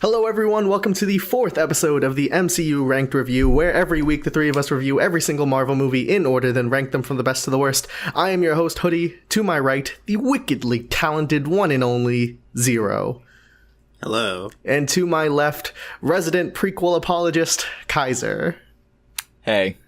Hello everyone, welcome to the 4th episode of the MCU Ranked review, where every week the three of us review every single Marvel movie in order, then rank them from the best to the worst. I am your host, Hoodie. To my right, the wickedly talented one and only Zero. Hello. And to my left, resident prequel apologist, Kaiser. Hey.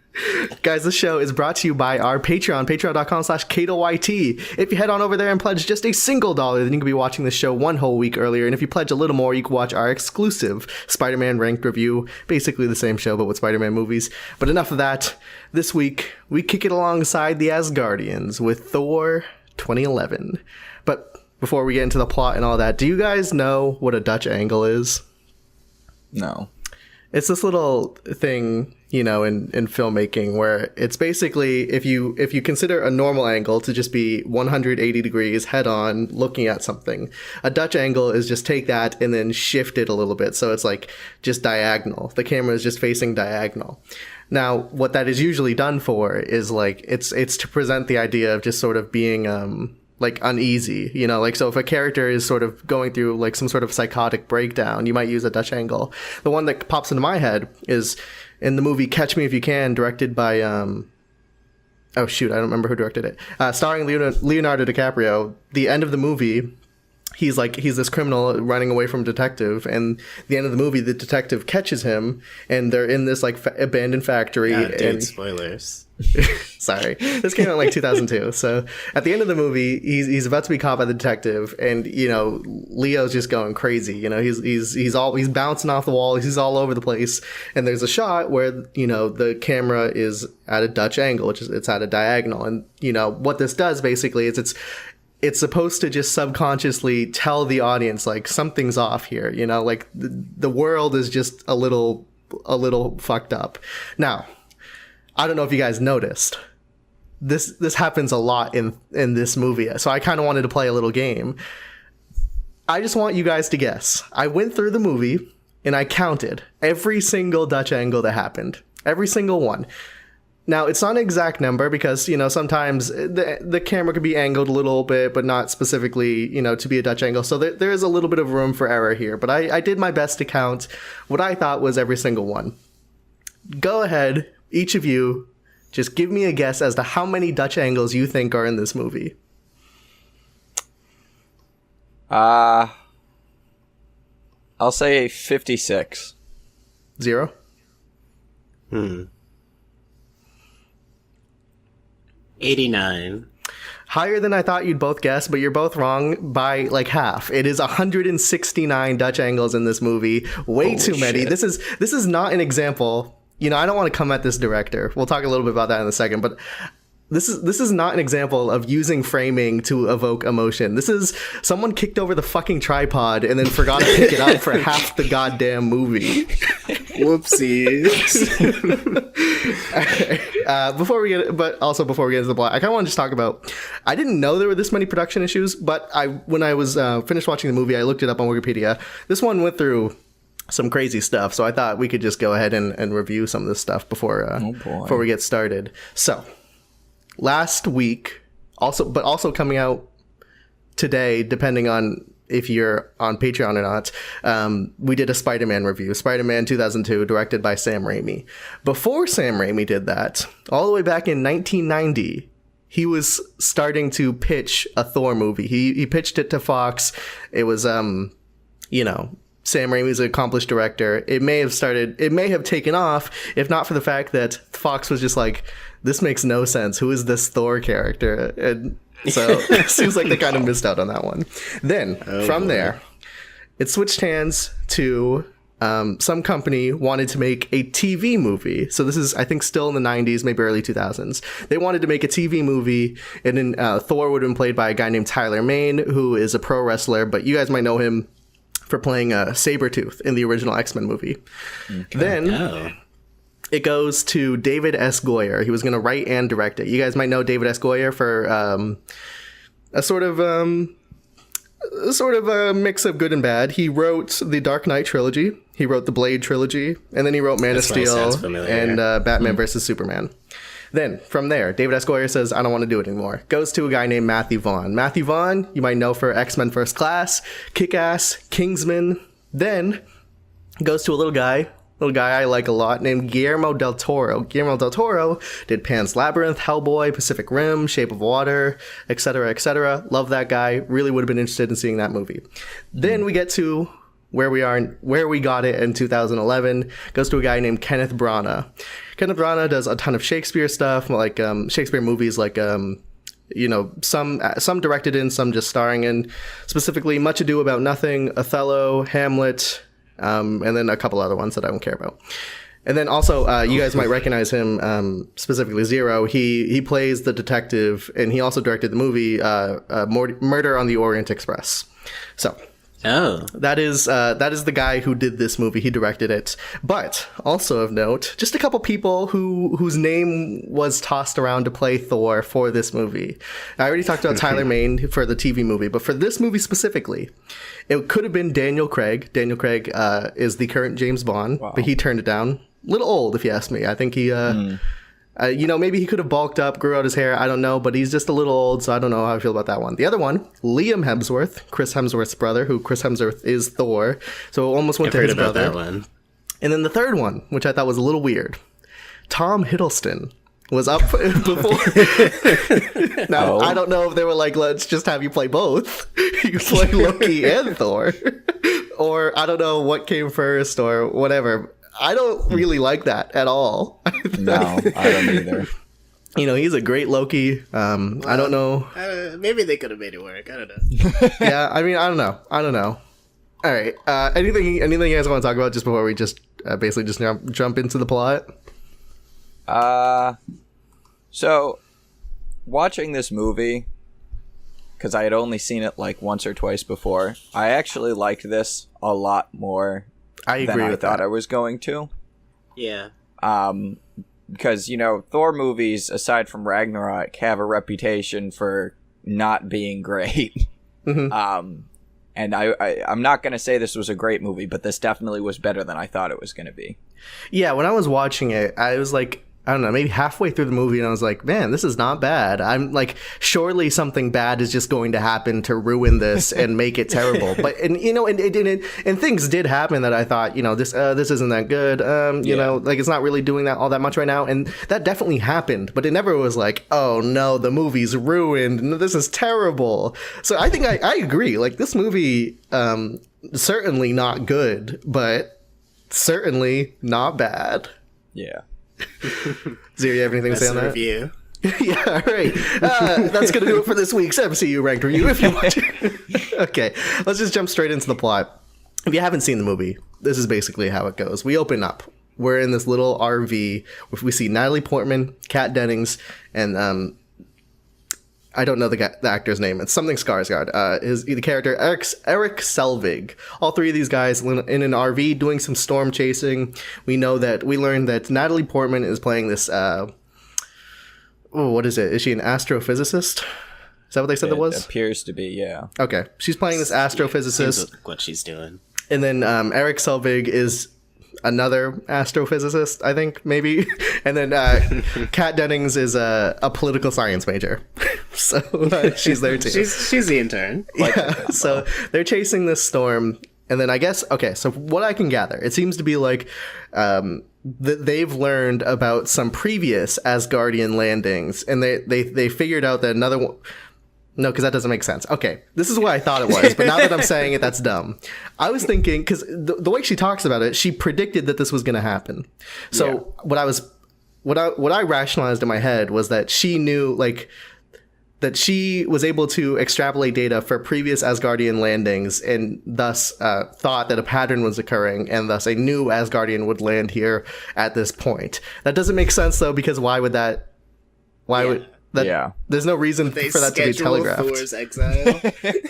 Guys, this show is brought to you by our Patreon, patreon.com/KatoYT. If you head on over there and pledge just a single $1, then you can be watching the show one whole week earlier. And if you pledge a little more, you can watch our exclusive Spider-Man Ranked review. Basically the same show, but with Spider-Man movies. But enough of that. This week, we kick it alongside the Asgardians with Thor 2011. But before we get into the plot and all that, do you guys know what a Dutch angle is? No. It's this little thing, you know, in filmmaking where it's basically if you consider a normal angle to just be 180 degrees head on looking at something, a Dutch angle is just take that and then shift it a little bit. So it's like just diagonal. The camera is just facing diagonal. Now, what that is usually done for is like it's to present the idea of just sort of being like uneasy, you know, like so if a character is sort of going through like some sort of psychotic breakdown, you might use a Dutch angle. The one that pops into my head is in the movie Catch Me If You Can, directed by oh shoot, I don't remember who directed it, starring Leonardo DiCaprio. The end of the movie, he's this criminal running away from a detective, and the end of the movie, the detective catches him, and they're in this like abandoned factory. Dude, spoilers. Sorry, this came out in like 2002. So at the end of the movie, he's about to be caught by the detective, and you know Leo's just going crazy. You know he's bouncing off the wall. He's all over the place, and there's a shot where you know the camera is at a Dutch angle, which is it's at a diagonal, and you know what this does basically is it's supposed to just subconsciously tell the audience like something's off here. You know, like the world is just a little fucked up. Now, I don't know if you guys noticed. This happens a lot in this movie. So I kind of wanted to play a little game. I just want you guys to guess. I went through the movie and I counted every single Dutch angle that happened. Every single one. Now, it's not an exact number because, you know, sometimes the camera could be angled a little bit, but not specifically, you know, to be a Dutch angle. So there is a little bit of room for error here. But I did my best to count what I thought was every single one. Go ahead, each of you, just give me a guess as to how many Dutch angles you think are in this movie. I'll say 56. Zero? 89. Higher than I thought you'd both guess, but you're both wrong by like half. It is 169 Dutch angles in this movie. Way too many. Shit. This is not an example. You know, I don't want to come at this director. We'll talk a little bit about that in a second, but this is not an example of using framing to evoke emotion. This is someone kicked over the fucking tripod and then forgot to pick it up for half the goddamn movie. Whoopsies. Before we get into the plot, I kind of want to just talk about. I didn't know there were this many production issues, but when I was finished watching the movie, I looked it up on Wikipedia. This one went through some crazy stuff, so I thought we could just go ahead and review some of this stuff before we get started. So, last week, also coming out today, depending on if you're on Patreon or not, we did a Spider-Man review, Spider-Man 2002, directed by Sam Raimi. Before Sam Raimi did that, all the way back in 1990, he was starting to pitch a Thor movie. He pitched it to Fox. It was, you know, Sam Raimi's an accomplished director. It may have taken off if not for the fact that Fox was just like, this makes no sense. Who is this Thor character? And so it seems like they kind of missed out on that one. Then from there, it switched hands to some company wanted to make a TV movie. So this is, I think, still in the 90s, maybe early 2000s. They wanted to make a TV movie, and then Thor would have been played by a guy named Tyler Mane, who is a pro wrestler, but you guys might know him for playing Sabretooth in the original X-Men movie. Okay. Then it goes to David S. Goyer. He was going to write and direct it. You guys might know David S. Goyer for a sort of a mix of good and bad. He wrote the Dark Knight trilogy. He wrote the Blade trilogy. And then he wrote Man of Steel and Batman vs. Superman. Then, from there, David S. Goyer says, I don't want to do it anymore. Goes to a guy named Matthew Vaughn. Matthew Vaughn, you might know for X-Men First Class, Kick-Ass, Kingsman. Then goes to a little guy I like a lot named Guillermo del Toro. Guillermo del Toro did Pan's Labyrinth, Hellboy, Pacific Rim, Shape of Water, etc., etc. Love that guy. Really would have been interested in seeing that movie. Then we get to where we got it in 2011. Goes to a guy named Kenneth Branagh. Kenneth Branagh does a ton of Shakespeare stuff, like Shakespeare movies, like some directed in, some just starring in. Specifically, Much Ado About Nothing, Othello, Hamlet, and then a couple other ones that I don't care about. And then also, you guys might recognize him, specifically Zero. He plays the detective, and he also directed the movie Murder on the Orient Express. So that is the guy who did this movie. He directed it. But also of note, just a couple people whose name was tossed around to play Thor for this movie. I already talked about Tyler Mane for the TV movie, but for this movie specifically, it could have been Daniel Craig. Daniel Craig is the current James Bond, but he turned it down. A little old, if you ask me. I think he maybe he could have bulked up, grew out his hair. I don't know, but he's just a little old, so I don't know how I feel about that one. The other one, Liam Hemsworth, Chris Hemsworth's brother, who Chris Hemsworth is Thor, so almost went to his brother. That one. And then the third one, which I thought was a little weird, Tom Hiddleston was up before. Now, I don't know if they were like, let's just have you play both. You play Loki and Thor. Or I don't know what came first or whatever. I don't really like that at all. No, I don't either. He's a great Loki. Well, I don't know. Maybe they could have made it work. I don't know. Yeah, I mean, I don't know. All right. Anything you guys want to talk about just before we just basically just jump into the plot? So, watching this movie, because I had only seen it like once or twice before, I actually liked this a lot more than I thought I was going to. Yeah. Because, Thor movies, aside from Ragnarok, have a reputation for not being great. Mm-hmm. And I'm not going to say this was a great movie, but this definitely was better than I thought it was going to be. Yeah, when I was watching it, I was like, I don't know, maybe halfway through the movie, and I was like, man, this is not bad. I'm like, surely something bad is just going to happen to ruin this and make it terrible. But and things did happen that I thought, this isn't that good. Like it's not really doing that all that much right now, and that definitely happened. But it never was like, oh no, the movie's ruined. No, this is terrible. So I think I agree. Like this movie, certainly not good, but certainly not bad. Yeah. Zero, you have anything to say on that? Review. Yeah, all right. That's going to do it for this week's MCU Ranked review. If you want to. Okay, let's just jump straight into the plot. If you haven't seen the movie, this is basically how it goes. We open up. We're in this little RV. We see Natalie Portman, Kat Dennings, and I don't know the actor's name. It's something Skarsgård. The character Eric Selvig. All three of these guys in an RV doing some storm chasing. We learned that Natalie Portman is playing this. What is it? Is she an astrophysicist? Is that what they said it was? It appears to be, yeah. Okay, she's playing this astrophysicist. What she's doing. And then Eric Selvig is another astrophysicist, I think, maybe. And then Kat Dennings is a political science major. So she's there too. She's the intern. Yeah, so they're chasing this storm. And then I guess, okay, so what I can gather, it seems to be like they've learned about some previous Asgardian landings. And they figured out that another one... No, because that doesn't make sense. Okay, this is what I thought it was, but now that I'm saying it, that's dumb. I was thinking, because the way she talks about it, she predicted that this was going to happen. So what I rationalized in my head was that she knew, like, that she was able to extrapolate data for previous Asgardian landings and thus thought that a pattern was occurring, and thus a new Asgardian would land here at this point. That doesn't make sense, though, because why would that... There's no reason for that to be telegraphed. Thor's Exile.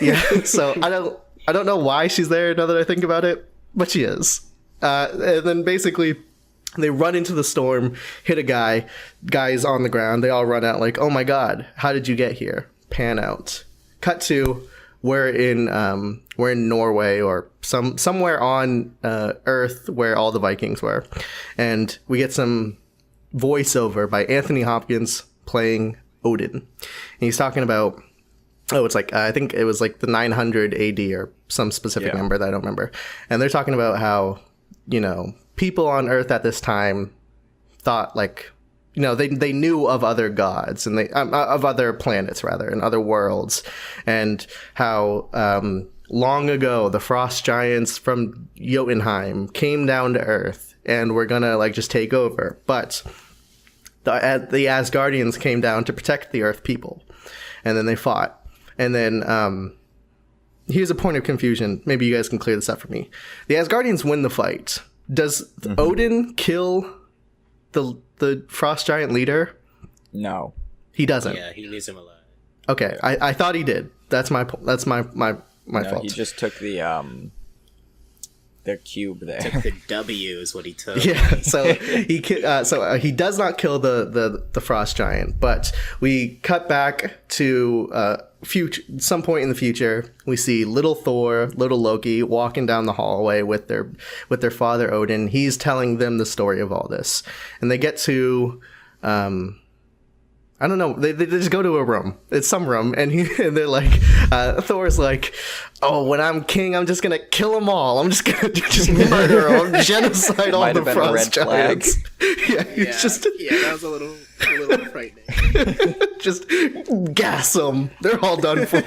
Yeah, so I don't know why she's there now that I think about it, but she is. And then basically they run into the storm, hit a guy. Guy's on the ground. They all run out like, "Oh my god, how did you get here?" Pan out. Cut to we're in Norway or somewhere on Earth where all the Vikings were, and we get some voiceover by Anthony Hopkins playing Odin. And he's talking about, it's like, I think it was like the 900 AD or some specific number that I don't remember. And they're talking about how people on Earth at this time thought like, they knew of other gods and they of other planets rather and other worlds, and how long ago the frost giants from Jotunheim came down to Earth and were gonna like just take over, but the Asgardians came down to protect the Earth people, and then they fought, and then here's a point of confusion. Maybe you guys can clear this up for me. The Asgardians win the fight. Does Odin kill the frost giant leader? No, he doesn't. Yeah, he leaves him alive. Okay, I thought he did. That's my fault. He just took their cube there. Took the W is what he took. Yeah, so he does not kill the frost giant, but we cut back to some point in the future. We see little Thor, little Loki walking down the hallway with their father Odin. He's telling them the story of all this, and they get to I don't know. They just go to a room. It's some room, and they're like, Thor's like, "Oh, when I'm king, I'm just gonna kill them all. I'm just gonna just murder them, genocide all the frost giants." Yeah, that was a little frightening. Just gas them. They're all done for.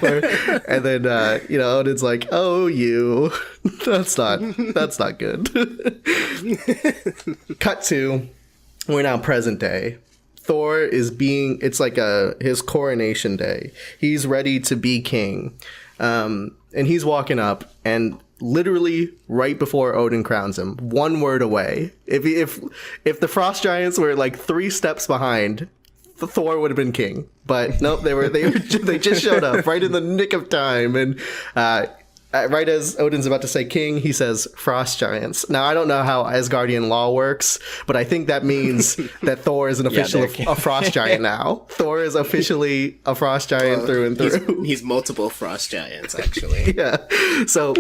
And then Odin's like, "Oh, you. That's not good." Cut to, we're now present day. Thor it's like his coronation day. He's ready to be king. And he's walking up, and literally right before Odin crowns him, one word away. If the frost giants were like 3 steps behind, Thor would have been king. But nope, they just showed up right in the nick of time, and right as Odin's about to say king, he says frost giants. Now, I don't know how Asgardian law works, but I think that means that Thor is an official a frost giant now. Thor is officially a frost giant through and through. He's multiple frost giants, actually. Yeah. So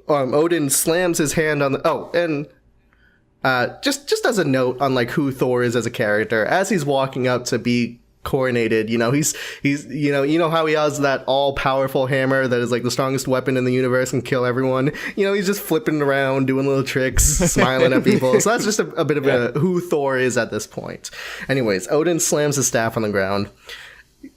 Odin slams his hand on just as a note on like who Thor is as a character, as he's walking up to be coronated, he's how he has that all-powerful hammer that is like the strongest weapon in the universe and kill everyone. He's just flipping around, doing little tricks, smiling at people. So that's just a bit of who Thor is at this point. Anyways, Odin slams his staff on the ground.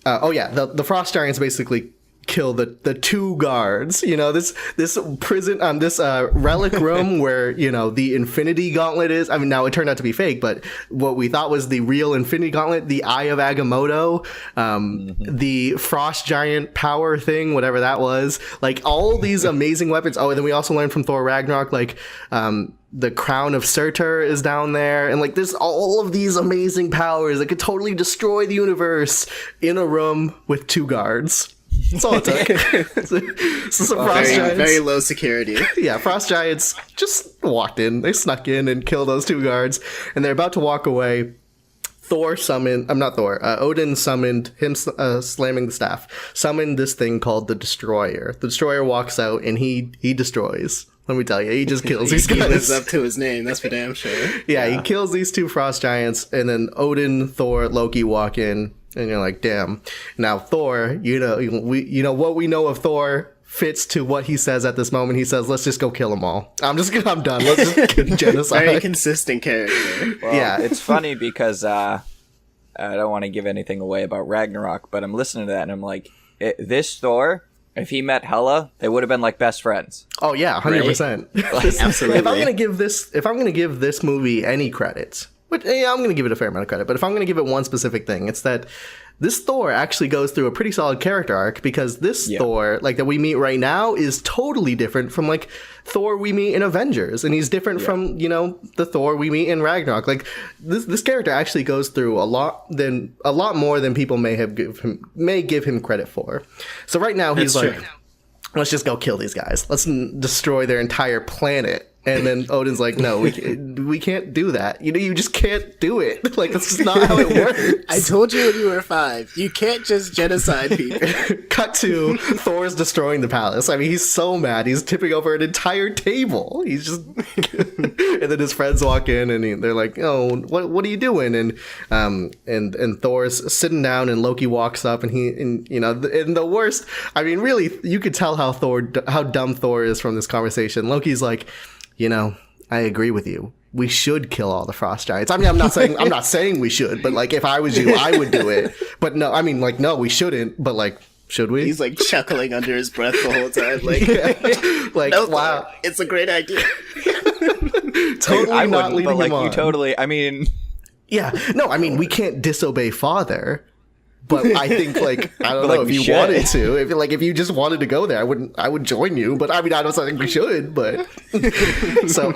The frost giants basically kill the 2 guards. This prison, this relic room where the Infinity Gauntlet is. I mean, now it turned out to be fake, but what we thought was the real Infinity Gauntlet, the Eye of Agamotto, the frost giant power thing, whatever that was, like all these amazing weapons. Oh, and then we also learned from Thor Ragnarok, like the crown of Surtur is down there, and like there's all of these amazing powers that could totally destroy the universe in a room with 2 guards. That's all it took. So frost giants, very low security. Yeah, frost giants just walked in. They snuck in and killed those 2 guards, and they're about to walk away. Odin summoned him, slamming the staff, summoned this thing called the Destroyer. The Destroyer walks out, and he destroys. Let me tell you, he just kills these guys. He lives up to his name, that's for damn sure. Yeah, he kills these 2 frost giants, and then Odin, Thor, Loki walk in. And you're like, damn. Now Thor, what we know of Thor fits to what he says at this moment. He says, "Let's just go kill them all. I'm done. Let's just get genocide." Very consistent character. Well, yeah, it's funny because I don't want to give anything away about Ragnarok, but I'm listening to that and I'm like, this Thor, if he met Hela, they would have been like best friends. Oh yeah, 100%. Right? Absolutely. If I'm gonna give this movie any credit. But yeah, I'm going to give it a fair amount of credit. But if I'm going to give it one specific thing, it's that this Thor actually goes through a pretty solid character arc, because this Thor, like that we meet right now, is totally different from like Thor we meet in Avengers, and he's different from the Thor we meet in Ragnarok. Like this character actually goes through a lot more than people may give him credit for. So right now he's Let's just go kill these guys. Let's destroy their entire planet. And then Odin's like, no, we can't do that. You just can't do it. Like, that's just not how it works. I told you when you were 5, you can't just genocide people. Cut to Thor's destroying the palace. I mean, he's so mad. He's tipping over an entire table. He's just... And then his friends walk in, and they're like, oh, what are you doing? And Thor's sitting down, and Loki walks up, and the worst... I mean, really, you could tell how dumb Thor is from this conversation. Loki's like... I agree with you. We should kill all the frost giants. I mean, I'm not saying we should, but like, if I was you, I would do it. But no, I mean, like, no, we shouldn't. But like, should we? He's like chuckling under his breath the whole time. Like, no, wow, Thor, it's a great idea. Totally I not wouldn't, leading but like, him on. you totally. I mean, yeah, no, I mean, we can't disobey father. But I think, like, I don't know, like, if you should. wanted to, if you just wanted to go there, I would join you. But I mean, I don't think we should. But so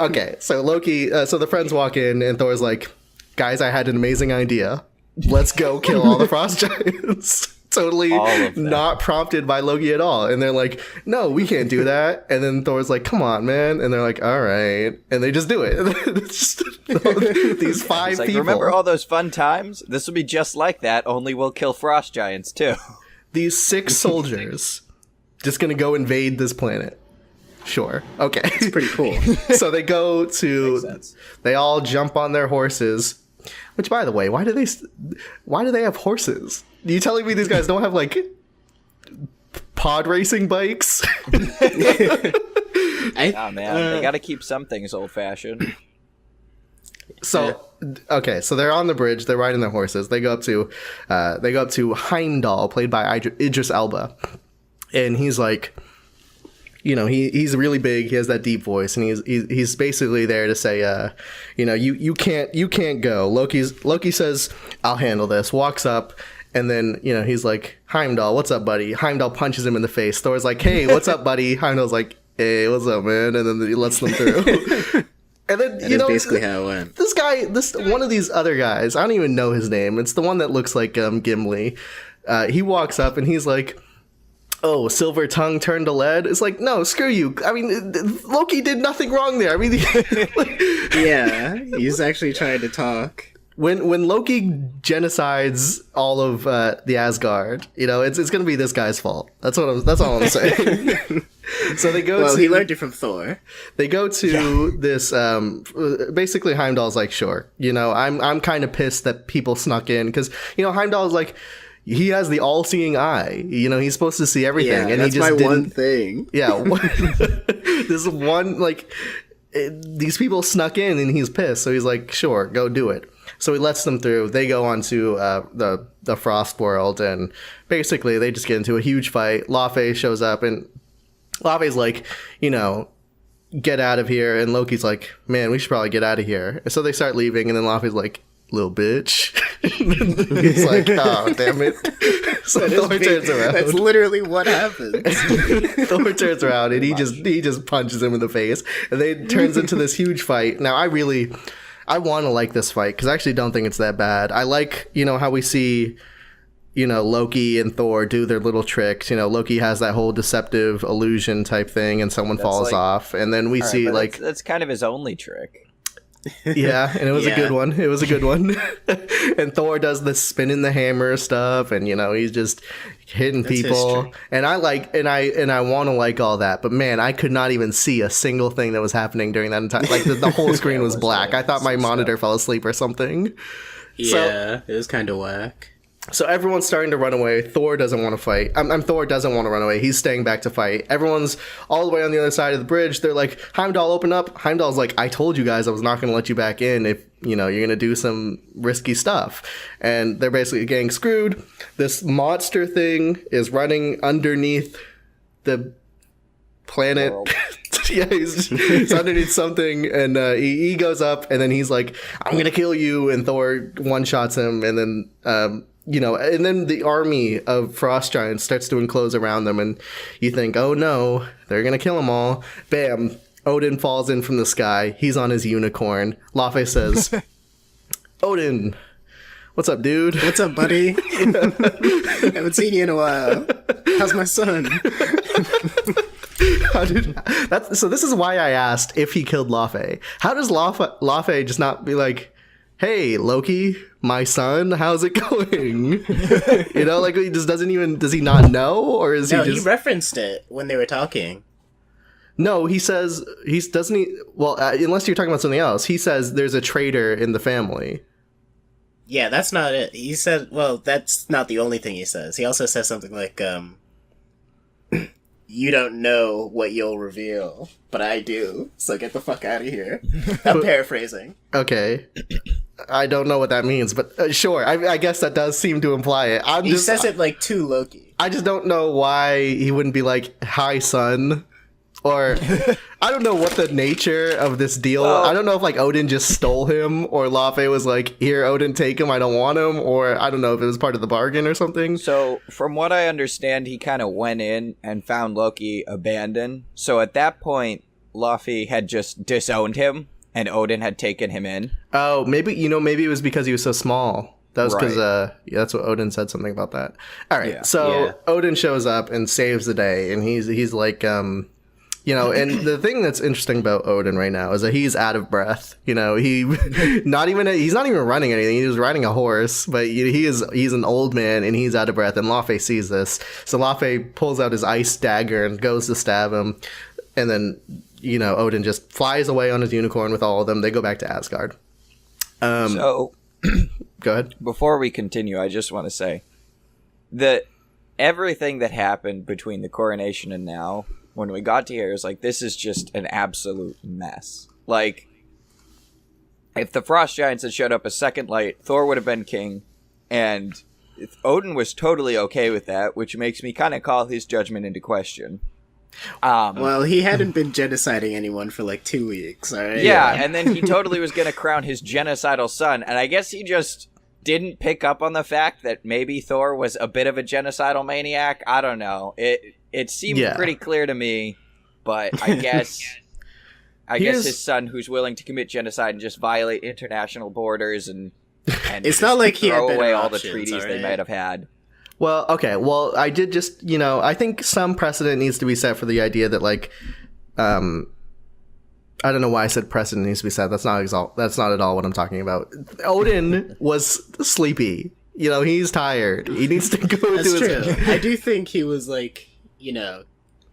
Loki, so the friends walk in, and Thor's like, "Guys, I had an amazing idea. Let's go kill all the frost giants." Totally not prompted by Loki at all. And they're like, no, we can't do that. And then Thor's like, come on, man. And they're like, all right. And they just do it. It's just, these 5 like, people. remember all those fun times? This will be just like that, only we'll kill frost giants too. These 6 soldiers just going to go invade this planet. Sure. Okay. It's pretty cool. So they go to, they all jump on their horses, which, by the way, why do they have horses? Are you telling me these guys don't have, like, pod racing bikes? Oh, man. They got to keep some things old-fashioned. So, okay, so they're on the bridge. They're riding their horses. They go up to Heimdall, played by Idris Elba. And he's like, he's really big. He has that deep voice, and he's basically there to say, you can't go. Loki says, I'll handle this. Walks up. And then, he's like, Heimdall, what's up, buddy? Heimdall punches him in the face. Thor's like, hey, what's up, buddy? Heimdall's like, hey, what's up, man? And then he lets them through. And then, That is basically how it went. This one of these other guys, I don't even know his name. It's the one that looks like Gimli. He walks up and he's like, oh, silver tongue turned to lead? It's like, no, screw you. I mean, Loki did nothing wrong there. I mean, yeah, he's actually trying to talk. When Loki genocides all of the Asgard, it's going to be this guy's fault. That's all I'm saying. So they go. Well, he learned it from Thor. They go to this. Basically, Heimdall's like, sure. I'm kind of pissed that people snuck in because Heimdall's like, he has the all-seeing eye. He's supposed to see everything, and that's he just my didn't. One thing. Yeah, this one these people snuck in, and he's pissed. So he's like, sure, go do it. So he lets them through. They go onto the Frost world, and basically they just get into a huge fight. Laufey shows up, and Laufey's like, get out of here. And Loki's like, man, we should probably get out of here. So they start leaving, and then Laufey's like, little bitch. He's like, oh, damn it. So Thor turns around. That's literally what happens. Thor turns around, and he just punches him in the face, and then it turns into this huge fight. Now, I want to like this fight because I actually don't think it's that bad. I like, how we see, Loki and Thor do their little tricks. Loki has that whole deceptive illusion type thing, and someone falls off, and then we see that's kind of his only trick. Yeah, and it was a good one. It was a good one. And Thor does the spinning the hammer stuff, and he's just hitting people. History. And I want to like all that, but man, I could not even see a single thing that was happening during that entire. Like the whole screen was black. I thought my monitor fell asleep or something. Yeah, it was kind of whack. So everyone's starting to run away. Thor doesn't want to fight. Thor doesn't want to run away. He's staying back to fight. Everyone's all the way on the other side of the bridge. They're like, Heimdall, open up. Heimdall's like, I told you guys I was not going to let you back in if, you're going to do some risky stuff. And they're basically getting screwed. This monster thing is running underneath the planet. Yeah, he's underneath something, and he goes up, and then he's like, I'm going to kill you. And Thor one-shots him, and then... and then the army of frost giants starts to enclose around them, and you think, oh no, they're gonna kill them all. Bam! Odin falls in from the sky. He's on his unicorn. Laufey says, Odin, what's up, dude? What's up, buddy? Haven't seen you in a while. How's my son? So this is why I asked if he killed Laufey. How does Laufey just not be like, hey, Loki, my son, how's it going? You know, like, he just doesn't even, does he not know? Or is he just... he referenced it when they were talking. No, he says, doesn't he, well, unless you're talking about something else, he says there's a traitor in the family. Yeah, that's not it. He said, well, that's not the only thing he says. He also says something like, you don't know what you'll reveal, but I do, so get the fuck out of here. I'm paraphrasing. Okay. I don't know what that means, but sure, I guess that does seem to imply it. He says it, like, to Loki. I just don't know why he wouldn't be like, hi, son. Or, I don't know what the nature of this deal... I don't know if, like, Odin just stole him, or Laufey was like, here, Odin, take him, I don't want him, or I don't know if it was part of the bargain or something. So, from what I understand, he kind of went in and found Loki abandoned. So at that point, Laufey had just disowned him, and Odin had taken him in. Oh, maybe it was because he was so small. That was because, that's what Odin said, something about that. All right, Odin shows up and saves the day, and he's like, you know, and the thing that's interesting about Odin right now is that he's out of breath. You know, he's not even running anything. He was riding a horse, but he's an old man and he's out of breath. And Laufey sees this, so Laufey pulls out his ice dagger and goes to stab him, and then, you know, Odin just flies away on his unicorn with all of them. They go back to Asgard. So, go ahead. Before we continue, I just want to say that everything that happened between the coronation and now, when we got to here, it was like, this is just an absolute mess. Like, if the Frost Giants had showed up a second late, Thor would have been king, and Odin was totally okay with that, which makes me kind of call his judgment into question. Well, he hadn't been genociding anyone for like 2 weeks, alright? Yeah, and then he totally was going to crown his genocidal son, and I guess he just didn't pick up on the fact that maybe Thor was a bit of a genocidal maniac. I don't know. It seemed pretty clear to me, but I guess his son, who's willing to commit genocide and just violate international borders and it's not like he had throw away all the options, treaties they might have had. Well, okay. Well, I did just, you know, I think some precedent needs to be set for the idea that, like, I don't know why I said precedent needs to be set. That's not at all what I'm talking about. Odin was sleepy. You know, he's tired. He needs to go That's to true. his... I do think he was like, you know,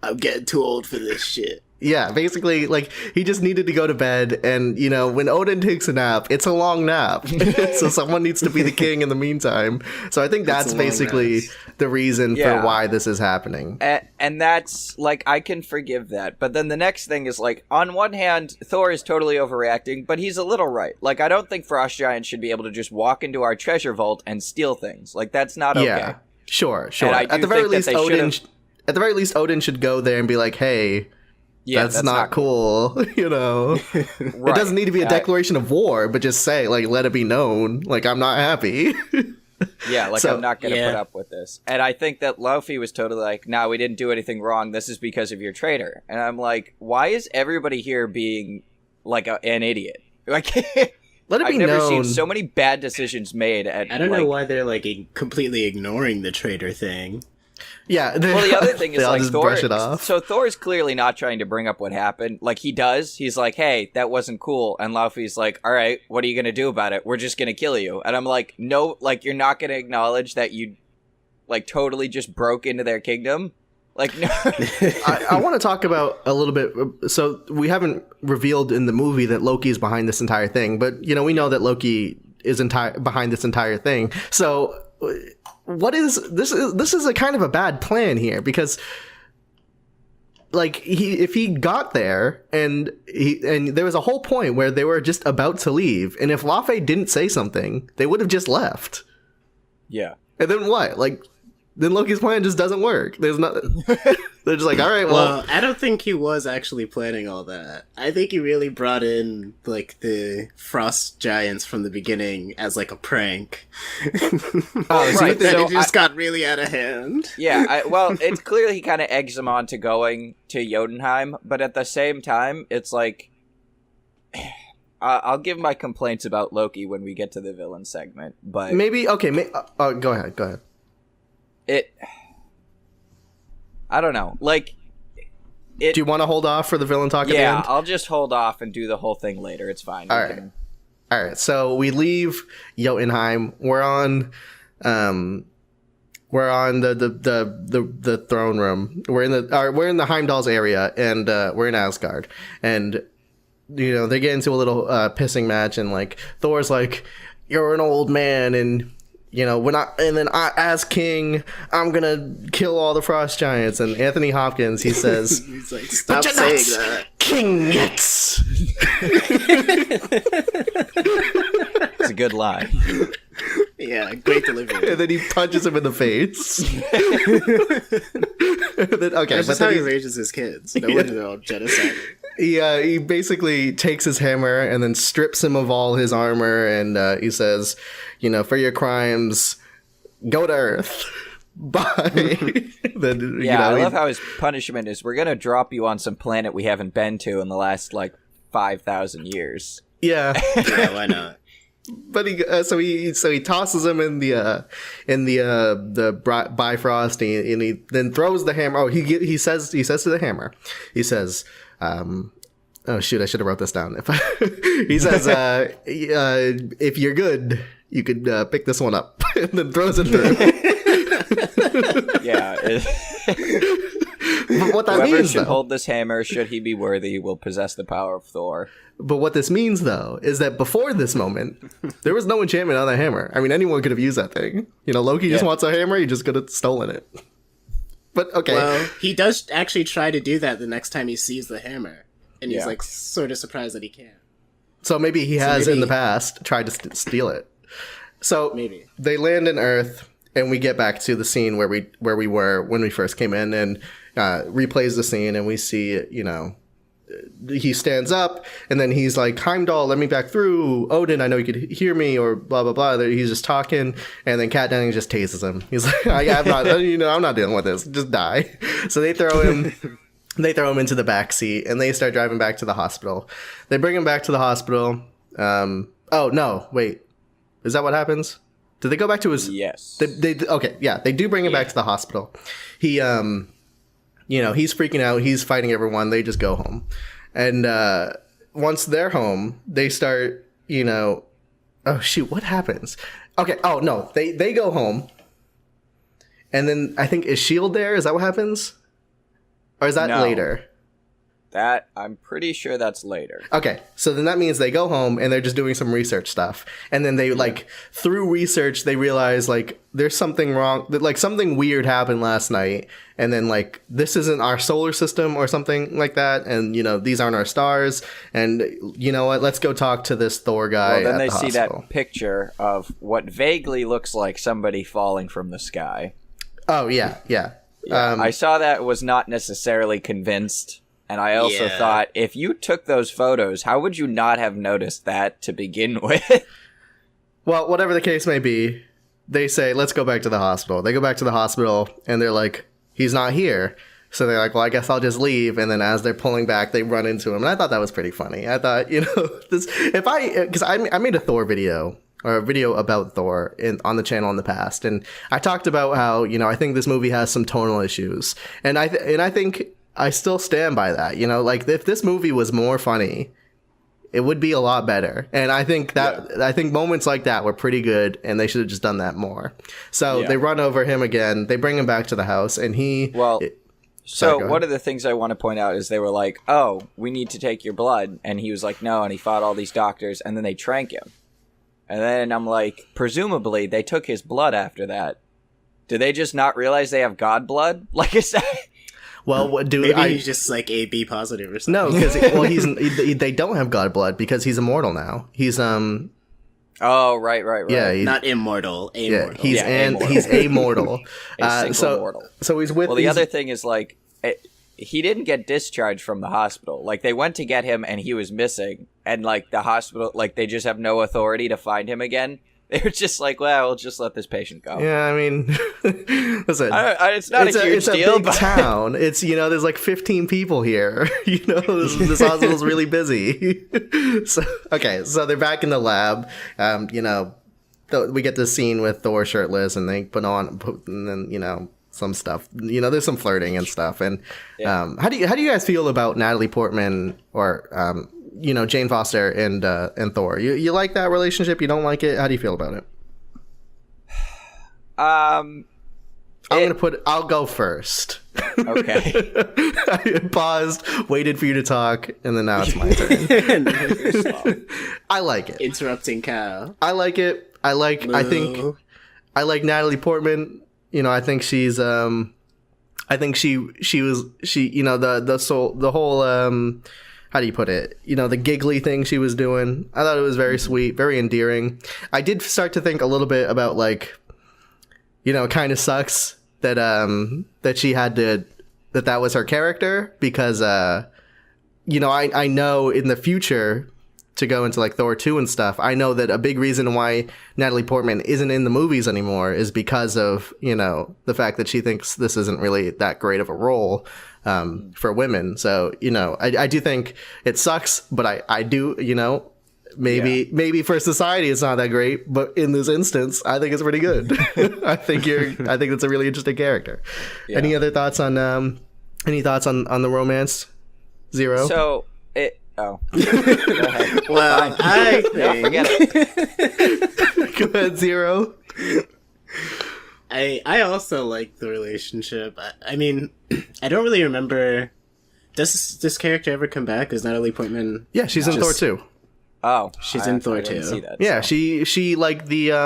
I'm getting too old for this shit. Yeah, basically, like, he just needed to go to bed, and, you know, when Odin takes a nap, it's a long nap. So someone needs to be the king in the meantime. So I think that's basically the reason for why this is happening. And that's, like, I can forgive that. But then the next thing is, like, on one hand, Thor is totally overreacting, but he's a little right. Like, I don't think Frost Giants should be able to just walk into our treasure vault and steal things. Like, that's not okay. Yeah, sure. At the very least, Odin should go there and be like, hey... Yeah, that's not cool, you know? Right. It doesn't need to be a declaration of war, but just say, like, let it be known, like, I'm not happy. Yeah, like, I'm not going to put up with this. And I think that Laufey was totally like, nah, we didn't do anything wrong, this is because of your traitor. And I'm like, why is everybody here being, like, an idiot? Like, I've never seen so many bad decisions made. I don't know why they're, like, completely ignoring the traitor thing. Yeah. Well, the other thing is, like, just Thor... brush it off. So Thor's clearly not trying to bring up what happened. Like, he does. He's like, hey, that wasn't cool. And Laufey's like, all right, what are you going to do about it? We're just going to kill you. And I'm like, no, like, you're not going to acknowledge that you, like, totally just broke into their kingdom? Like, no. I want to talk about a little bit... So, we haven't revealed in the movie that Loki's behind this entire thing. But, you know, we know that Loki is behind this entire thing. So... What is this is a kind of a bad plan here, because like if he got there and there was a whole point where they were just about to leave, and if Laufey didn't say something, they would have just left. Yeah. And then what? Like, then Loki's plan just doesn't work. There's not. They're just like, all right, well, I don't think he was actually planning all that. I think he really brought in like the Frost Giants from the beginning as like a prank. Right. So it just got really out of hand. Yeah, well, it's clear he kind of eggs them on to going to Jotunheim, but at the same time, it's like, I'll give my complaints about Loki when we get to the villain segment, but maybe okay. Go ahead. I don't know. Like, Do you want to hold off for the villain talk at the end? I'll just hold off and do the whole thing later. It's fine. All right. So we leave Jotunheim. We're on the throne room. We're in the Heimdall's area, and we're in Asgard. And they get into a little pissing match, and like Thor's like, "You're an old man, and as king, I'm gonna kill all the frost giants." And Anthony Hopkins, he says, he's like, "Stop saying that, King Nets." It's a good line. Yeah, great delivery. And then he punches him in the face. That's just how he raises his kids. No wonder they're all genocide. He basically takes his hammer and then strips him of all his armor, and he says, "For your crimes, go to Earth." Bye. Then, I love how his punishment is, we're gonna drop you on some planet we haven't been to in the last 5,000 years. Yeah. Yeah, why not? But he tosses him in the Bifrost, and he then throws the hammer. Oh, he says to the hammer, he says, "Oh shoot, I should have wrote this down." He says, "If you're good, you could pick this one up," and then throws it through. Yeah. But what that Whoever means, should though, hold this hammer, should he be worthy, will possess the power of Thor. But what this means, though, is that before this moment, there was no enchantment on that hammer. I mean, anyone could have used that thing. Loki just wants a hammer, he just could have stolen it. But, okay. Well, he does actually try to do that the next time he sees the hammer. And he's, sort of surprised that he can't. So maybe he has, in the past, tried to steal it. So, maybe. They land in Earth, and we get back to the scene where we were when we first came in, and replays the scene, and we see, he stands up, and then he's like, "Heimdall, let me back through. Odin, I know you could hear me," or blah blah blah. He's just talking, and then Kat Dennings just tases him. He's like, "I'm not dealing with this. Just die." So they throw him into the back seat, and they start driving back to the hospital. They bring him back to the hospital. Oh no, wait, is that what happens? Did they go back to his? Yes. They do bring him back to the hospital. He he's freaking out. He's fighting everyone. They just go home. And once they're home, they start, oh, shoot, what happens? Okay. Oh, no. They go home. And then I think, is S.H.I.E.L.D. there? Is that what happens? Or is that later? That, I'm pretty sure that's later. Okay, so then that means they go home and they're just doing some research stuff. And then they, through research, they realize, there's something wrong. That, something weird happened last night. And then, this isn't our solar system or something like that. And, these aren't our stars. And, you know what? Let's go talk to this Thor guy. Well, then they see that picture of what vaguely looks like somebody falling from the sky. Oh, yeah. I saw that, was not necessarily convinced. And I also thought, if you took those photos, how would you not have noticed that to begin with? Well, whatever the case may be, they say, let's go back to the hospital. They go back to the hospital, and they're like, he's not here. So they're like, well, I guess I'll just leave. And then as they're pulling back, they run into him. And I thought that was pretty funny. I thought, because I made a Thor video, or a video about Thor on the channel in the past. And I talked about how, I think this movie has some tonal issues. And I think I still stand by that. If this movie was more funny, it would be a lot better. And I think I think moments like that were pretty good, and they should have just done that more. So they run over him again. They bring him back to the house, and so one of the things I want to point out is they were like, "Oh, we need to take your blood," and he was like, "No," and he fought all these doctors, and then they drank him. And then I'm like, presumably they took his blood after that. Do they just not realize they have god blood? Is that? Well, maybe he's just AB positive or something. No, because they don't have god blood because he's immortal now. He's Oh, right. Yeah, not immortal. Amortal. Yeah, he's amortal. Mortal. So he's with. Well, the other thing is he didn't get discharged from the hospital. They went to get him and he was missing, and the hospital, they just have no authority to find him again. They were just like, well, we'll just let this patient go. Yeah, I mean, listen, it's not a huge deal. It's a big town. It's, there's 15 people here. This hospital's really busy. So they're back in the lab. We get this scene with Thor shirtless, and they put on, and then, some stuff. You know, there's some flirting and stuff. And how do you guys feel about Natalie Portman or Jane Foster and Thor? You like that relationship? You don't like it? How do you feel about it? I'll go first. Okay. I paused, waited for you to talk, and then now it's my turn. I like it. Interrupting cow. I like it. I like Natalie Portman. You know, I think she's I think she the whole how do you put it? You know, the giggly thing she was doing. I thought it was very sweet, very endearing. I did start to think a little bit about, like, you know, it kind of sucks that that she had to that was her character, because you know, I know in the future, to go into like Thor 2 and stuff, I know that a big reason why Natalie Portman isn't in the movies anymore is because of, you know, the fact that she thinks this isn't really that great of a role for women. So, you know, I do think it sucks, but I do, you know, maybe for society it's not that great, but in this instance, I think it's pretty good. I think it's a really interesting character. Yeah. Any other thoughts on the romance? Zero? So go ahead. Well, I think... forget it. Go ahead, Zero. I also like the relationship. I mean, I don't really remember... Does this character ever come back? Is Natalie Portman... Yeah, she's in Thor 2. Oh. She's in Thor 2. See that, yeah, so. she like the... I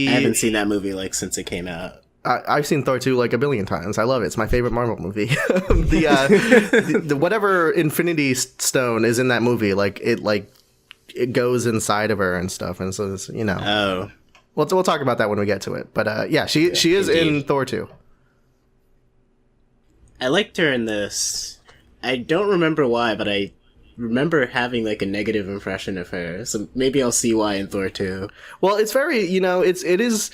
haven't seen that movie, like, since it came out. I've seen Thor 2 like a billion times. I love it. It's my favorite Marvel movie. the whatever Infinity Stone is in that movie, it goes inside of her and stuff, and so it's, you know. Oh. We'll talk about that when we get to it. But yeah, she is in Thor 2. I liked her in this. I don't remember why, but I remember having like a negative impression of her. So maybe I'll see why in Thor 2. Well, it's very, you know, it is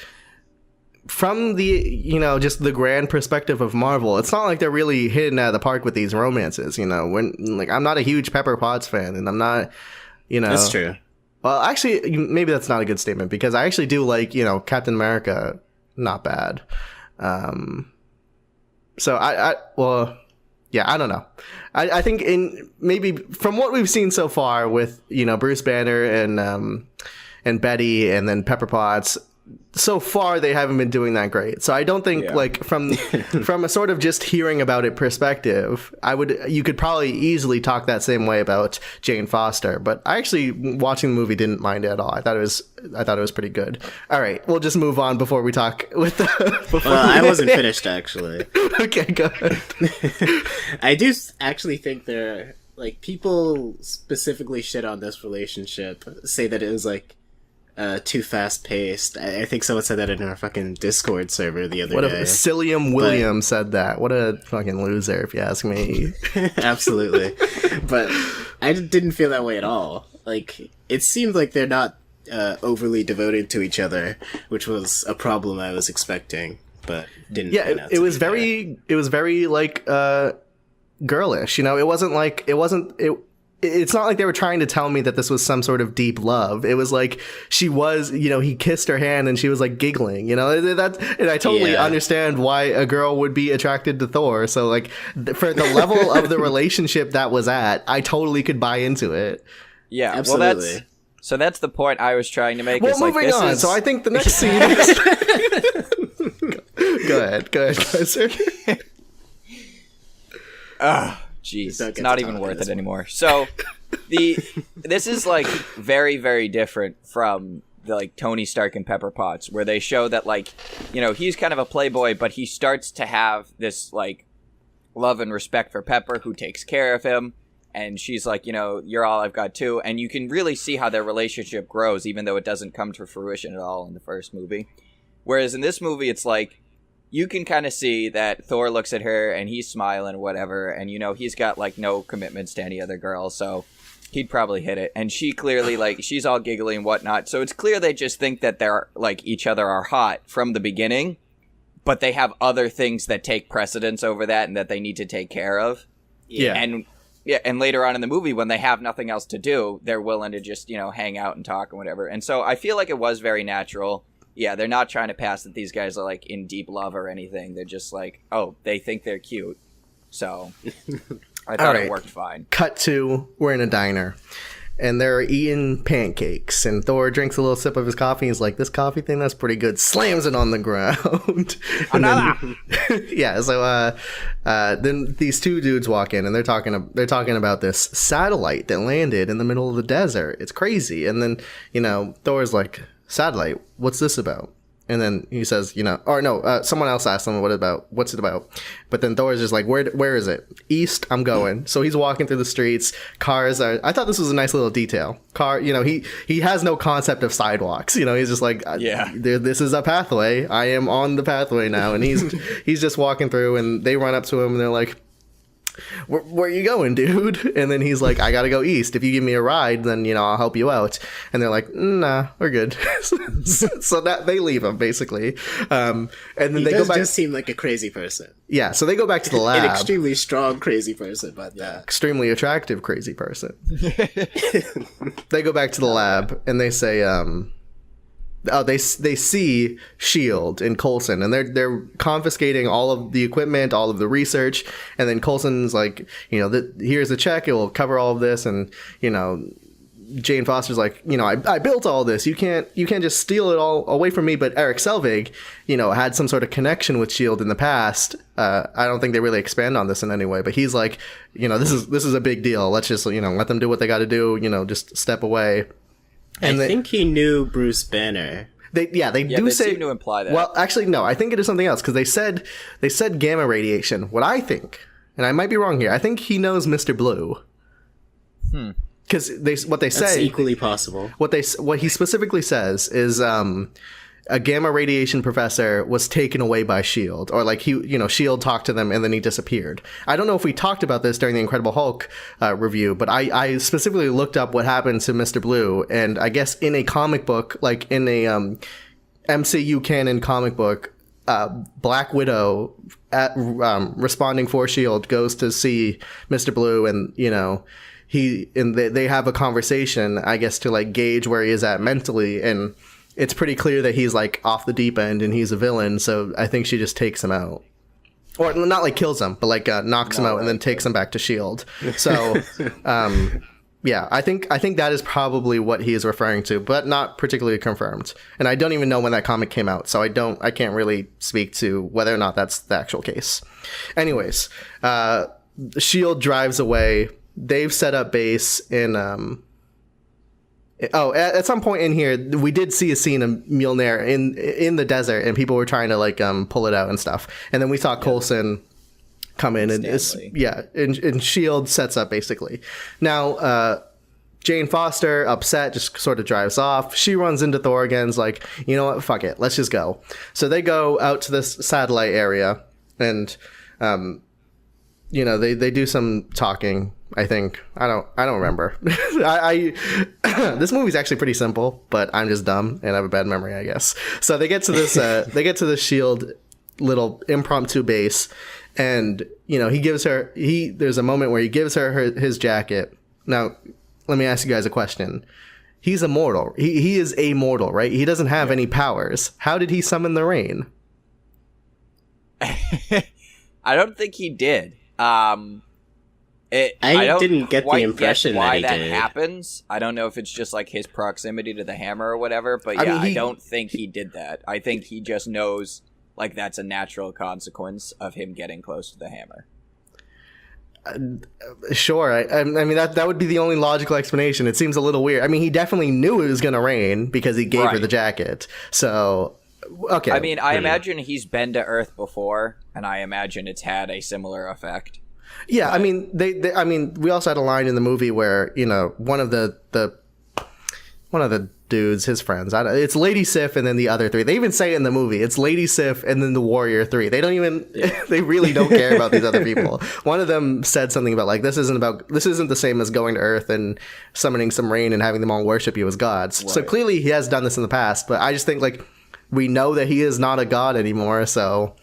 from the, you know, just the grand perspective of Marvel. It's not like they're really hitting out of the park with these romances, you know. When, like, I'm not a huge Pepper Potts fan, and I'm not, you know. That's true. Well, actually, maybe that's not a good statement, because I actually do like, you know, Captain America, not bad. So yeah, I don't know. I think maybe from what we've seen so far with, you know, Bruce Banner and Betty and then Pepper Potts, so far they haven't been doing that great. So I don't think like from a sort of just hearing about it perspective, you could probably easily talk that same way about Jane Foster. But I actually, watching the movie, didn't mind it at all. I thought it was pretty good. All right, we'll just move on before we talk with the. I wasn't finished actually. Okay, go ahead. I do actually think people specifically shit on this relationship, say that it was like too fast paced. I think someone said that in our fucking Discord server the other day. Cillian Williams said that. What a fucking loser, if you ask me. Absolutely. But I didn't feel that way at all. Like, it seemed like they're not overly devoted to each other, which was a problem I was expecting, but didn't. Yeah, it was very like girlish. You know, it's not like they were trying to tell me that this was some sort of deep love. It was like she was, you know, he kissed her hand and she was like giggling, you know, and I totally understand why a girl would be attracted to Thor. So like for the level of the relationship that was at, I totally could buy into it. Yeah, absolutely. Well, that's the point I was trying to make. Well, moving on. So I think the next scene Go ahead, sir. Jeez, it's not even worth it anymore. So, this is like very, very different from the, like, Tony Stark and Pepper Potts, where they show that, like, you know, he's kind of a playboy, but he starts to have this like love and respect for Pepper, who takes care of him, and she's like, you know, you're all I've got too, and you can really see how their relationship grows, even though it doesn't come to fruition at all in the first movie. Whereas in this movie, it's like, you can kind of see that Thor looks at her and he's smiling or whatever, and, you know, he's got like no commitments to any other girl, so he'd probably hit it. And she clearly, like, she's all giggly and whatnot, so it's clear they just think that they're like each other are hot from the beginning, but they have other things that take precedence over that and that they need to take care of. And later on in the movie, when they have nothing else to do, they're willing to just, you know, hang out and talk and whatever. And so I feel like it was very natural. Yeah, they're not trying to pass that these guys are like in deep love or anything. They're just like, oh, they think they're cute. So I thought it worked fine. Cut to, we're in a diner. And they're eating pancakes. And Thor drinks a little sip of his coffee. He's like, this coffee thing, that's pretty good. Slams it on the ground. Another! Yeah, so then these two dudes walk in, and they're talking about this satellite that landed in the middle of the desert. It's crazy. And then, Thor's like, satellite, what's this about? And then he says, someone else asked him, what's it about? But then Thor's just like, where is it? East, I'm going. So he's walking through the streets. I thought this was a nice little detail. He has no concept of sidewalks. He's just like, this is a pathway. I am on the pathway now. And he's just walking through, and they run up to him, and they're like, where are you going, dude? And then he's like, I gotta go east. If you give me a ride, then I'll help you out. And they're like, nah, we're good. So that they leave him basically, and then they go back. Just seem like a crazy person. Yeah, so they go back to the lab. An extremely strong crazy person, but extremely attractive crazy person. They go back to the lab, and they say, they see S.H.I.E.L.D. and Coulson, and they're confiscating all of the equipment, all of the research, and then Coulson's like, here's a check, it will cover all of this, and Jane Foster's like, I built all this, you can't just steal it all away from me. But Eric Selvig, had some sort of connection with S.H.I.E.L.D. in the past. I don't think they really expand on this in any way, but he's like, this is a big deal. Let's just let them do what they got to do. Just step away. And I think he knew Bruce Banner. They seem to imply that. Well, actually, no. I think it is something else, because they said gamma radiation. What I think, and I might be wrong here, I think he knows Mr. Blue. Because That's equally possible. What he specifically says is a gamma radiation professor was taken away by S.H.I.E.L.D. or like S.H.I.E.L.D. talked to them and then he disappeared. I don't know if we talked about this during the Incredible Hulk review, but I specifically looked up what happened to Mr. Blue, and I guess in a comic book, like in a MCU canon comic book, Black Widow responding for S.H.I.E.L.D. goes to see Mr. Blue, and they have a conversation, I guess, to like gauge where he is at mentally, and it's pretty clear that he's like off the deep end and he's a villain. So I think she just takes him out, or not like kills him, but like knocks him out and then takes him back to S.H.I.E.L.D. So yeah, I think that is probably what he is referring to, but not particularly confirmed. And I don't even know when that comic came out, so I can't really speak to whether or not that's the actual case. Anyways, S.H.I.E.L.D. drives away. They've set up base in at some point in here, we did see a scene of Mjolnir in the desert, and people were trying to like pull it out and stuff. And then we saw Coulson come in, and S.H.I.E.L.D. sets up basically. Now, Jane Foster, upset, just sort of drives off. She runs into Thor again, is like, you know what, fuck it, let's just go. So they go out to this satellite area, and they do some talking. I think I don't remember. This movie's actually pretty simple, but I'm just dumb and I have a bad memory, I guess. So they get to this S.H.I.E.L.D. little impromptu base, and there's a moment where he gives her his jacket. Now, let me ask you guys a question. He's immortal. He is amortal, right? He doesn't have any powers. How did he summon the rain? I don't think he did. I didn't get the impression why that that happens. I don't know if it's just like his proximity to the hammer or whatever, but I don't think he did that. I think he just knows like that's a natural consequence of him getting close to the hammer. Sure. I mean, that would be the only logical explanation. It seems a little weird. I mean, he definitely knew it was going to rain because he gave her the jacket. So, okay. I mean, I imagine he's been to Earth before, and I imagine it's had a similar effect. Yeah, but, I mean, we also had a line in the movie where one of the dudes, his friends, it's Lady Sif and then the other three. They even say it in the movie, it's Lady Sif and then the Warrior 3. They don't even, they really don't care about these other people. One of them said something about like this isn't the same as going to Earth and summoning some rain and having them all worship you as gods. Right. So clearly he has done this in the past, but I just think like we know that he is not a god anymore. So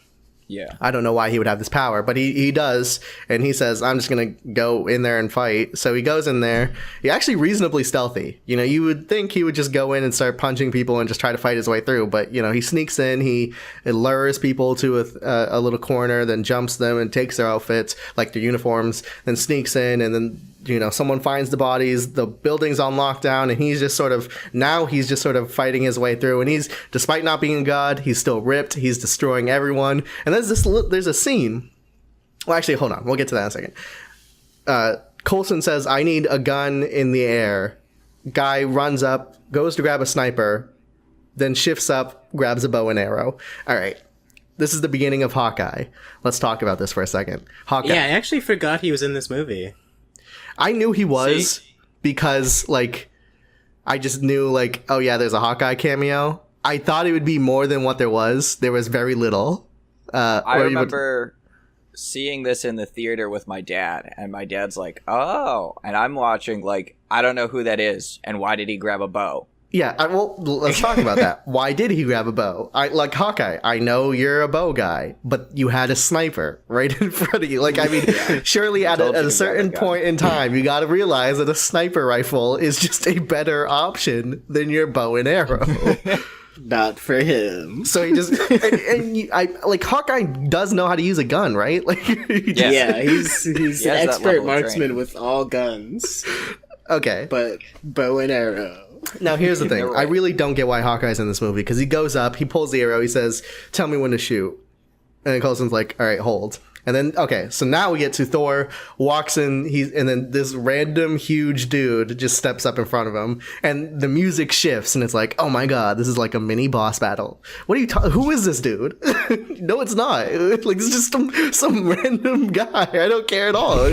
Yeah. I don't know why he would have this power, but he does, and he says, I'm just going to go in there and fight. So he goes in there. He's actually reasonably stealthy. You know, you would think he would just go in and start punching people and just try to fight his way through, but, you know, he sneaks in, he lures people to a little corner, then jumps them and takes their outfits, like their uniforms, then sneaks in, and then, you know, someone finds the bodies, the building's on lockdown, and he's just sort of fighting his way through, and he's, despite not being a god, he's still ripped, he's destroying everyone, and there's a scene, well, actually, hold on, we'll get to that in a second. Coulson says, I need a gun in the air. Guy runs up, goes to grab a sniper, then shifts up, grabs a bow and arrow. All right. This is the beginning of Hawkeye. Let's talk about this for a second. Hawkeye. Yeah, I actually forgot he was in this movie. I knew he was because, like, I just knew, like, oh yeah, there's a Hawkeye cameo. I thought it would be more than what there was. There was very little. I remember seeing this in the theater with my dad, and my dad's like, oh, and I'm watching, like, I don't know who that is, and why did he grab a bow? Yeah, well, let's talk about that. Why did he grab a bow? Like Hawkeye, I know you're a bow guy, but you had a sniper right in front of you. Like, I mean, surely at a certain point in time, you got to realize that a sniper rifle is just a better option than your bow and arrow. Not for him. So he just like Hawkeye does know how to use a gun, right? Like, he's an expert marksman with all guns. Okay, but bow and arrow. Now, here's the thing. I really don't get why Hawkeye's in this movie, because he goes up, he pulls the arrow, he says, tell me when to shoot. And then Coulson's like, all right, hold. And then, okay, so now we get to Thor, walks in, and then this random huge dude just steps up in front of him, and the music shifts, and it's like, oh my god, this is like a mini boss battle. What are you who is this dude? No, it's not. Like, it's just some random guy. I don't care at all.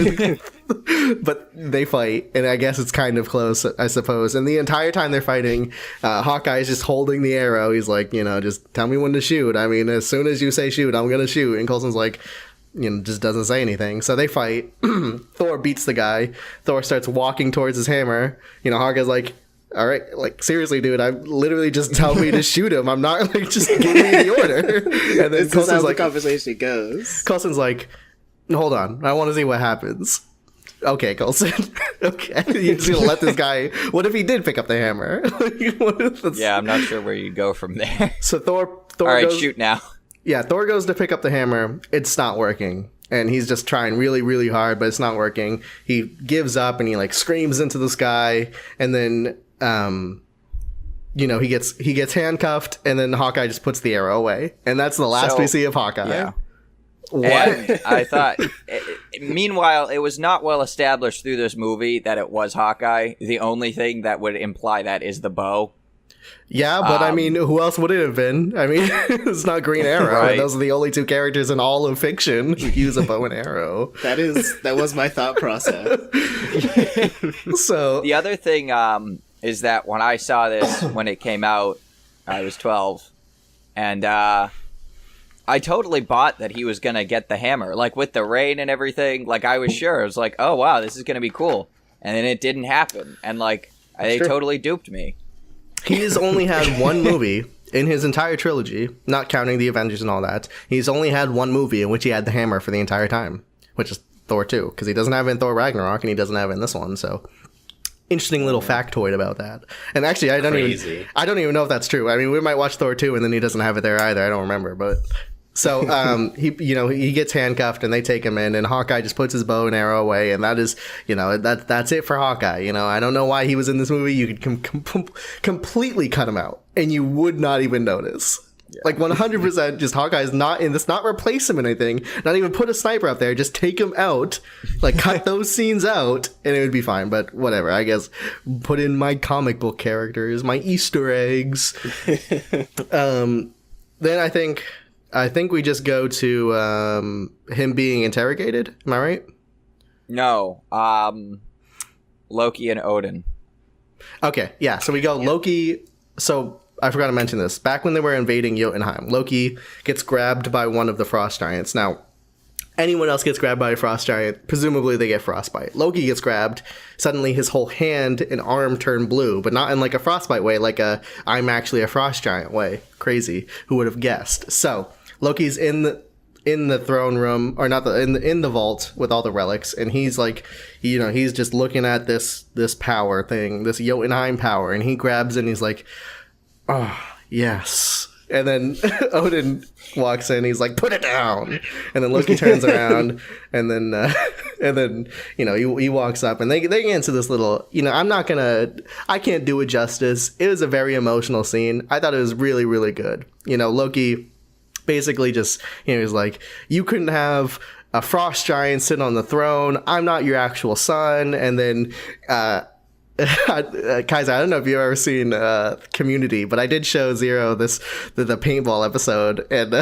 But they fight, and I guess it's kind of close, I suppose. And the entire time they're fighting, Hawkeye's just holding the arrow. He's like, you know, just tell me when to shoot. I mean, as soon as you say shoot, I'm gonna shoot. And Coulson's like, you know, just doesn't say anything. So they fight. Thor beats the guy. Thor starts walking towards his hammer. You know, Hawkeye's like, all right, like, seriously, dude, I literally just tell me to shoot him. I'm not, like, just give me the order. And then Coulson's like, the conversation goes. Coulson's like, hold on, I want to see what happens. Okay, Coulson. Okay, you're just gonna let this guy. What if he did pick up the hammer? Yeah, I'm not sure where you go from there. So Thor all right, goes, shoot now. Yeah, Thor goes to pick up the hammer. It's not working, and he's just trying really, really hard, but it's not working. He gives up and he like screams into the sky, and then you know, he gets handcuffed, and then Hawkeye just puts the arrow away, and that's the last we see of Hawkeye. Yeah. What? And I thought, meanwhile, it was not well established through this movie that it was Hawkeye. The only thing that would imply that is the bow. Yeah, but I mean, who else would it have been? I mean, it's not Green Arrow. Right. And those are the only two characters in all of fiction who use a bow and arrow. That was my thought process. So the other thing is that when I saw this when it came out, I was 12, and I totally bought that he was gonna get the hammer, like with the rain and everything. Like, I was sure. I was like, oh wow, this is gonna be cool, and then it didn't happen, and like they totally duped me. He's only had one movie in his entire trilogy, not counting the Avengers and all that. He's only had one movie in which he had the hammer for the entire time, which is Thor 2, because he doesn't have it in Thor Ragnarok, and he doesn't have it in this one. So, interesting little factoid about that. And actually, I don't even know if that's true. I mean, we might watch Thor 2, and then he doesn't have it there either. I don't remember, but. So he gets handcuffed, and they take him in, and Hawkeye just puts his bow and arrow away, and that is, you know, that's it for Hawkeye. You know, I don't know why he was in this movie. You could completely cut him out, and you would not even notice. Yeah. Like 100%, just Hawkeye's not in this. Not replace him in anything. Not even put a sniper up there. Just take him out. Like, cut those scenes out, and it would be fine. But whatever. I guess put in my comic book characters, my Easter eggs. Then I think we just go to him being interrogated. Am I right? No. Loki and Odin. Okay, yeah. So we go Loki. So I forgot to mention this. Back when they were invading Jotunheim, Loki gets grabbed by one of the frost giants. Now, anyone else gets grabbed by a frost giant, presumably they get frostbite. Loki gets grabbed. Suddenly his whole hand and arm turn blue, but not in like a frostbite way, like a I'm actually a frost giant way. Crazy. Who would have guessed? So Loki's in in the throne room, or not the in the vault with all the relics, and he's like, he's just looking at this power thing, this Jotunheim power, and he grabs it and he's like, oh yes. And then Odin walks in, he's like, put it down. And then Loki turns around, and then he walks up, and they get into this little, I can't do it justice. It was a very emotional scene. I thought it was really, really good. Loki basically just, he's like, you couldn't have a frost giant sit on the throne. I'm not your actual son. And then, Kaiser, I don't know if you've ever seen Community, but I did show Zero the paintball episode, and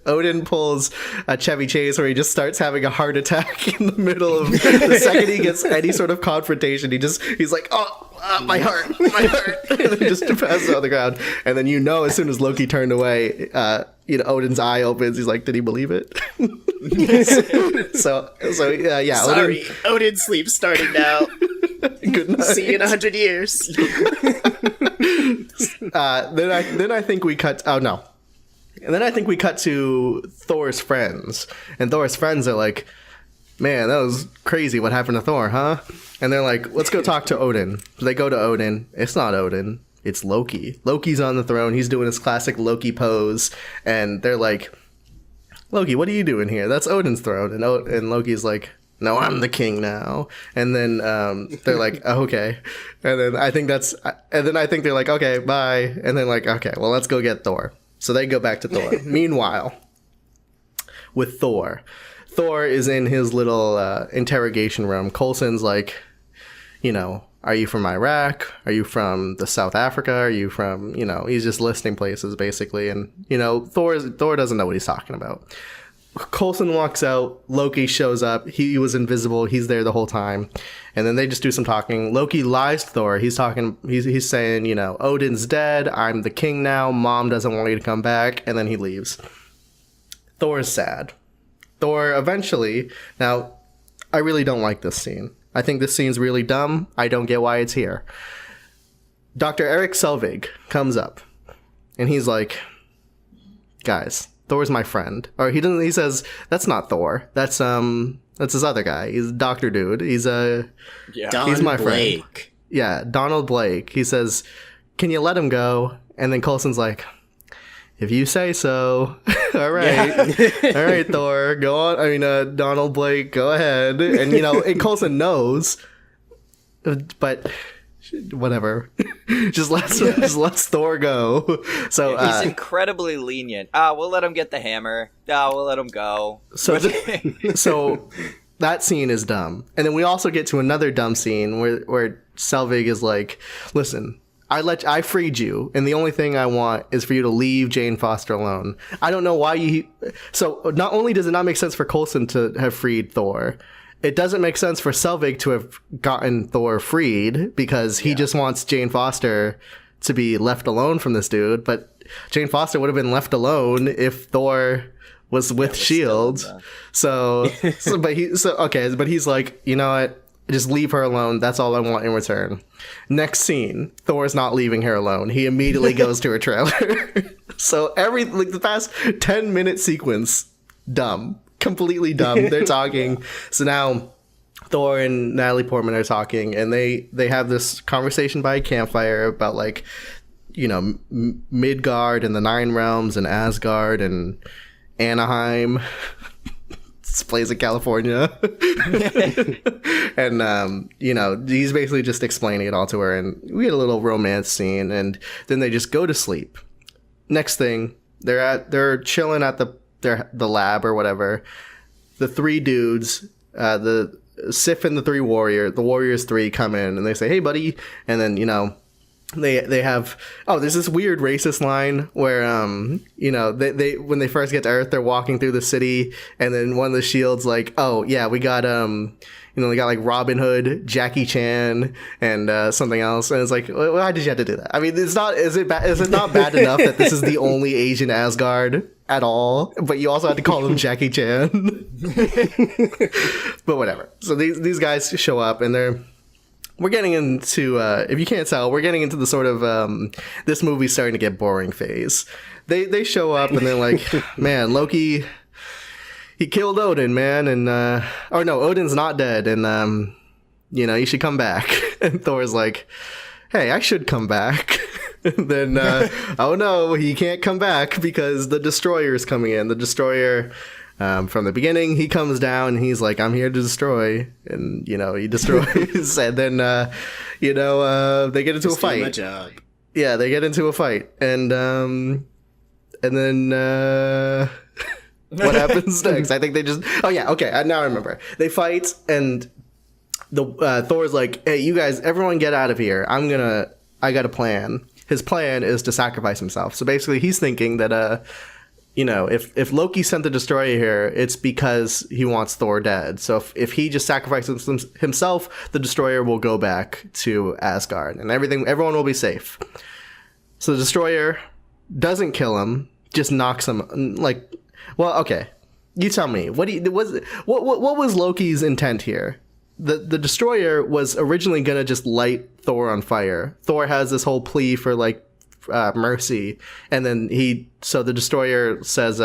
Odin pulls a Chevy Chase where he just starts having a heart attack in the middle of the second he gets any sort of confrontation. He's like, my heart, and then he just passes on the ground. And then as soon as Loki turned away, Odin's eye opens. He's like, did he believe it? so yeah. Sorry, Odin sleep starting now. Good night. See you in 100 years. Then I think we cut. Oh no. And then I think we cut to Thor's friends, and Thor's friends are like, "Man, that was crazy. What happened to Thor, huh?" And they're like, "Let's go talk to Odin." So they go to Odin. It's not Odin. It's Loki. Loki's on the throne. He's doing his classic Loki pose, and they're like, "Loki, what are you doing here? That's Odin's throne." And Loki's like, "No, I'm the king now." And then they're like, oh, okay. And then I think they're like, okay, bye. And then like, okay, well, let's go get Thor. So they go back to Thor. Meanwhile, with Thor is in his little interrogation room. Coulson's like, are you from Iraq? Are you from the South Africa? Are you from, he's just listing places basically. And, Thor doesn't know what he's talking about. Coulson walks out. Loki shows up. He was invisible. He's there the whole time. And then they just do some talking. Loki lies to Thor. He's talking. He's saying, Odin's dead. I'm the king now. Mom doesn't want me to come back. And then he leaves. Thor's sad. Thor eventually. Now, I really don't like this scene. I think this scene's really dumb. I don't get why it's here. Dr. Eric Selvig comes up. And he's like, guys, Thor's my friend. Or he says, that's not Thor. That's this other guy. He's Dr. Dude. He's my friend. Yeah, Donald Blake. He says, can you let him go? And then Coulson's like, if you say so. All right. Yeah. All right, Thor, go on. I mean, Donald Blake, go ahead. And, and Coulson knows, but whatever. just lets Thor go. So he's incredibly lenient. We'll let him get the hammer. We'll let him go. So that scene is dumb. And then we also get to another dumb scene where Selvig is like, listen, I freed you, and the only thing I want is for you to leave Jane Foster alone. I don't know why so not only does it not make sense for Coulson to have freed Thor, it doesn't make sense for Selvig to have gotten Thor freed, because he just wants Jane Foster to be left alone from this dude. But Jane Foster would have been left alone if Thor was with S.H.I.E.L.D. But he's like, you know what? Just leave her alone. That's all I want in return. Next scene, Thor's not leaving her alone. He immediately goes to her trailer. So the past 10-minute sequence, dumb. Completely dumb. They're talking. So now Thor and Natalie Portman are talking, and they have this conversation by a campfire about Midgard and the Nine Realms and Asgard and Anaheim. This plays in California. And he's basically just explaining it all to her, and we had a little romance scene, and then they just go to sleep. Next thing, they're chilling at the lab or whatever. The three dudes, the Sif and the Warriors 3 come in, and they say, hey buddy. And then they have there's this weird racist line where they when they first get to Earth, they're walking through the city, and then one of the S.H.I.E.L.D's like, oh yeah, we got they got like Robin Hood, Jackie Chan, and something else, and it's like, why did you have to do that? I mean, is it not bad enough that this is the only Asian Asgard at all, but you also had to call him Jackie Chan? But whatever. So these guys show up, and we're getting into, if you can't tell, we're getting into the sort of this movie's starting to get boring phase. They show up, and they're like, man, Loki, he killed Odin, man, and or no, Odin's not dead, and you should come back. And Thor's like, hey, I should come back. And then oh no, he can't come back because the destroyer's coming in. The destroyer, from the beginning, he comes down and he's like, I'm here to destroy, and he destroys. And then they get into a fight. My job. Yeah, they get into a fight, and then what happens next? I think they just. Oh yeah, okay. Now I remember. They fight, and the Thor's like, "Hey, you guys, everyone, get out of here! I got a plan." His plan is to sacrifice himself. So basically, he's thinking that if Loki sent the destroyer here, it's because he wants Thor dead. So if he just sacrifices himself, the destroyer will go back to Asgard, and everyone will be safe. So the destroyer doesn't kill him, just knocks him. Well, okay, you tell me. What was Loki's intent here? The destroyer was originally gonna just light Thor on fire. Thor has this whole plea for mercy, and then the destroyer says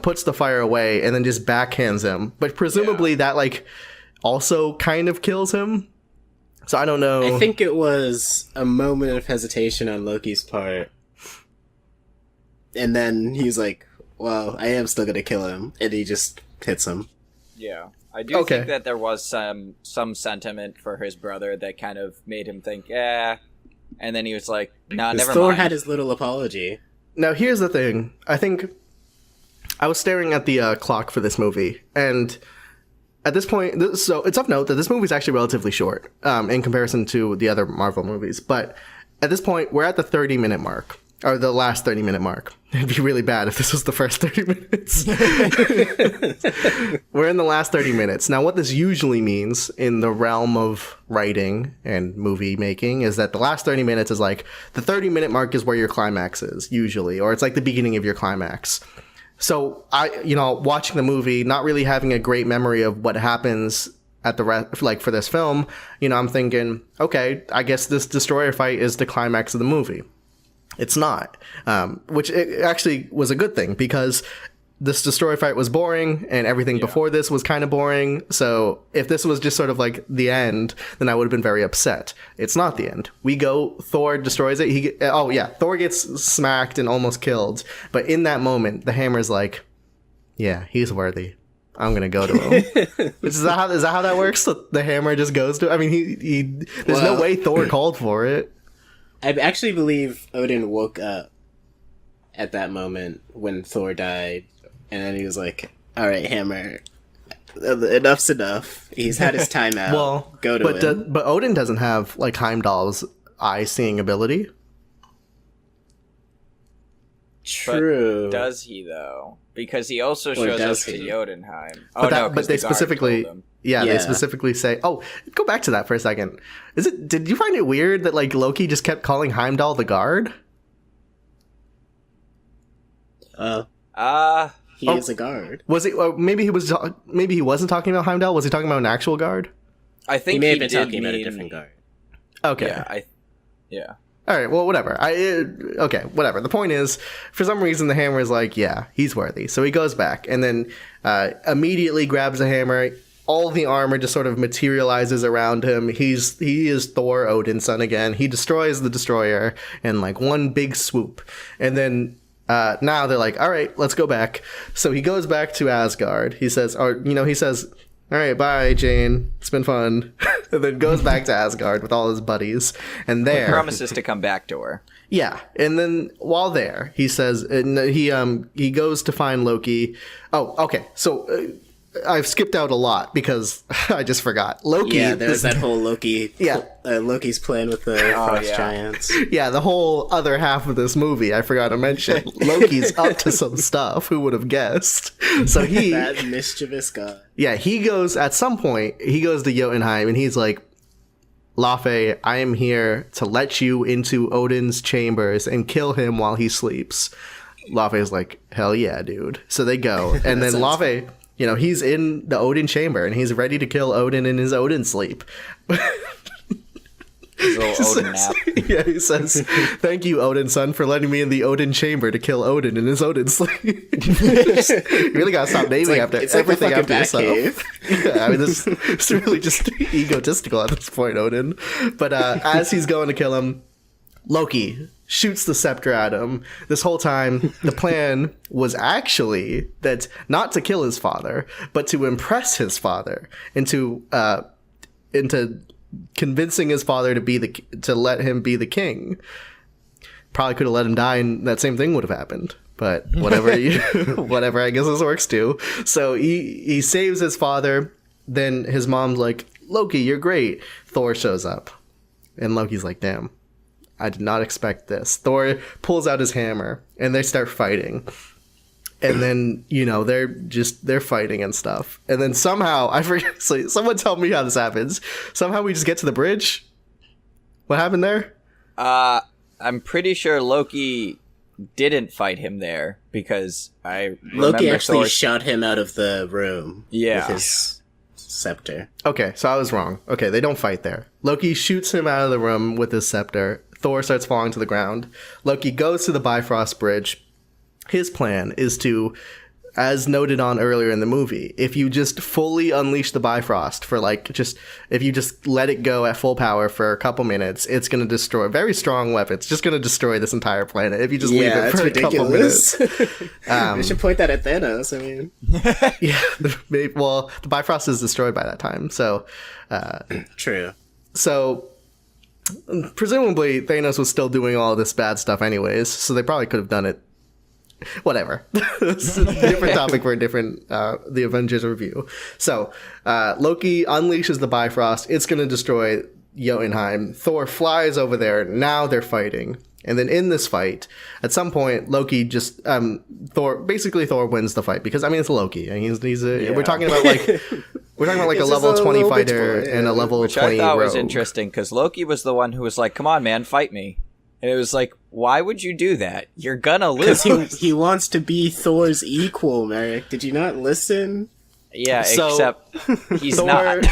puts the fire away and then just backhands him, but presumably that also kind of kills him. So I don't know. I think it was a moment of hesitation on Loki's part, and then he's like, well, I am still gonna kill him, and he just hits him. Yeah, I do think that there was some sentiment for his brother that kind of made him think, yeah. And then he was like, nah, never mind. Thor had his little apology. Now, here's the thing. I think I was staring at the clock for this movie, and at this point, so it's of note that this movie is actually relatively short in comparison to the other Marvel movies. But at this point, we're at the 30-minute mark, or the last 30-minute mark. It'd be really bad if this was the first 30 minutes. We're in the last 30 minutes. Now, what this usually means in the realm of writing and movie making is that the last 30 minutes is the 30-minute mark is where your climax is, usually, or it's the beginning of your climax. So watching the movie, not really having a great memory of what happens at the for this film, I'm thinking, okay, I guess this destroyer fight is the climax of the movie. It's not, which it actually was a good thing, because this destroyer fight was boring and everything before this was kind of boring. So if this was just sort of the end, then I would have been very upset. It's not the end. Thor destroys it. Thor gets smacked and almost killed. But in that moment, the hammer's like, yeah, he's worthy. I'm going to go to him. Is that how that works? The hammer just goes to him? I mean, there's no way Thor called for it. I actually believe Odin woke up at that moment when Thor died, and then he was like, all right, Hammer, enough's enough. He's had his time out. Go to him. But Odin doesn't have Heimdall's eye-seeing ability. True. But does he, though? Because he also shows up to Jotunheim. But they specifically... Yeah, they specifically say... Oh, go back to that for a second. Did you find it weird that Loki just kept calling Heimdall the guard? He is a guard. Was it? Maybe he was. Maybe he wasn't talking about Heimdall. Was he talking about an actual guard? I think he may have been talking about a different guard. Okay. Yeah. All right. Well, whatever. Okay. Whatever. The point is, for some reason, the hammer is like, yeah, he's worthy. So he goes back and then immediately grabs a hammer. All the armor just sort of materializes around him. He is Thor, Odin's son again. He destroys the destroyer in one big swoop. And then now they're like, all right, let's go back. So he goes back to Asgard. He says, all right, bye, Jane. It's been fun. And then goes back to Asgard with all his buddies. And there... He promises to come back to her. Yeah. And then while there, he says... he goes to find Loki. Oh, okay. So... I've skipped out a lot because I just forgot. Loki. Yeah, there's that whole Loki. Yeah, Loki's plan with the frost giants. Yeah, the whole other half of this movie I forgot to mention. Loki's up to some stuff. Who would have guessed? So that mischievous guy. Yeah, he goes at some point. He goes to Jotunheim and he's like, Laufey, I am here to let you into Odin's chambers and kill him while he sleeps. Laufey's like, hell yeah, dude. So they go, and then Laufey. He's in the Odin chamber and he's ready to kill Odin in his Odin sleep. His little Odin nap. Yeah, he says, "Thank you, Odin son, for letting me in the Odin chamber to kill Odin in his Odin sleep." You really gotta stop naming after everything like after yourself. Yeah, I mean, it's really just egotistical at this point, Odin. But as he's going to kill him, Loki shoots the scepter at him. This whole time, the plan was actually that not to kill his father, but to impress his father into convincing his father to let him be the king. Probably could have let him die, and that same thing would have happened. But whatever, whatever. I guess this works too. So he saves his father. Then his mom's like, "Loki, you're great." Thor shows up, and Loki's like, "Damn, I did not expect this." Thor pulls out his hammer, and they start fighting. And then, they're fighting and stuff. And then somehow, I forget, so someone tell me how this happens. Somehow we just get to the bridge? What happened there? I'm pretty sure Loki didn't fight him there, because I remember Loki actually Thor shot him out of the room with his scepter. Okay, so I was wrong. Okay, they don't fight there. Loki shoots him out of the room with his scepter. Thor starts falling to the ground. Loki goes to the Bifrost Bridge. His plan is to, as noted on earlier in the movie, if you just fully unleash the Bifrost for if you just let it go at full power for a couple minutes, it's going to destroy, very strong weapon. It's just going to destroy this entire planet if you just leave it for a couple minutes. We should point that at Thanos, I mean. Yeah, the Bifrost is destroyed by that time, so... True. So... presumably Thanos was still doing all this bad stuff anyways, so they probably could have done it. Whatever. It's a different topic for a different the Avengers review. So Loki unleashes the Bifrost. It's going to destroy Jotunheim. Thor flies over there. Now they're fighting. And then in this fight, at some point, Loki just Thor wins the fight, because I mean, it's Loki. I mean, we're talking about like a level 20 fighter and a level 20 Which I thought was rogue. interesting, because Loki was the one who was like, "Come on, man, fight me." And it was like, why would you do that? You're gonna lose. Because he wants to be Thor's equal, Merrick. Did you not listen? Yeah, So, except he's not.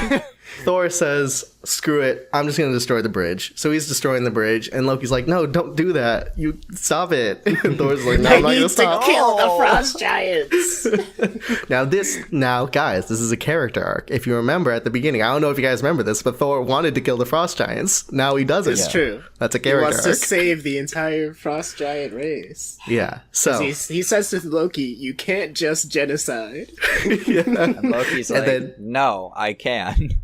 Thor says, "Screw it, I'm just gonna destroy the bridge." So he's destroying the bridge, and Loki's like, "No, don't do that. You stop it." And Thor's like, "No, I'm not gonna stop." Kill the frost giants. Now, guys, this is a character arc. If you remember at the beginning, I don't know if you guys remember this, but Thor wanted to kill the frost giants. Now he doesn't. It's true. That's a He character wants to arc. save the entire frost giant race. Yeah. So He says to Loki, "You can't just genocide." And Loki's And like, then- no, I can.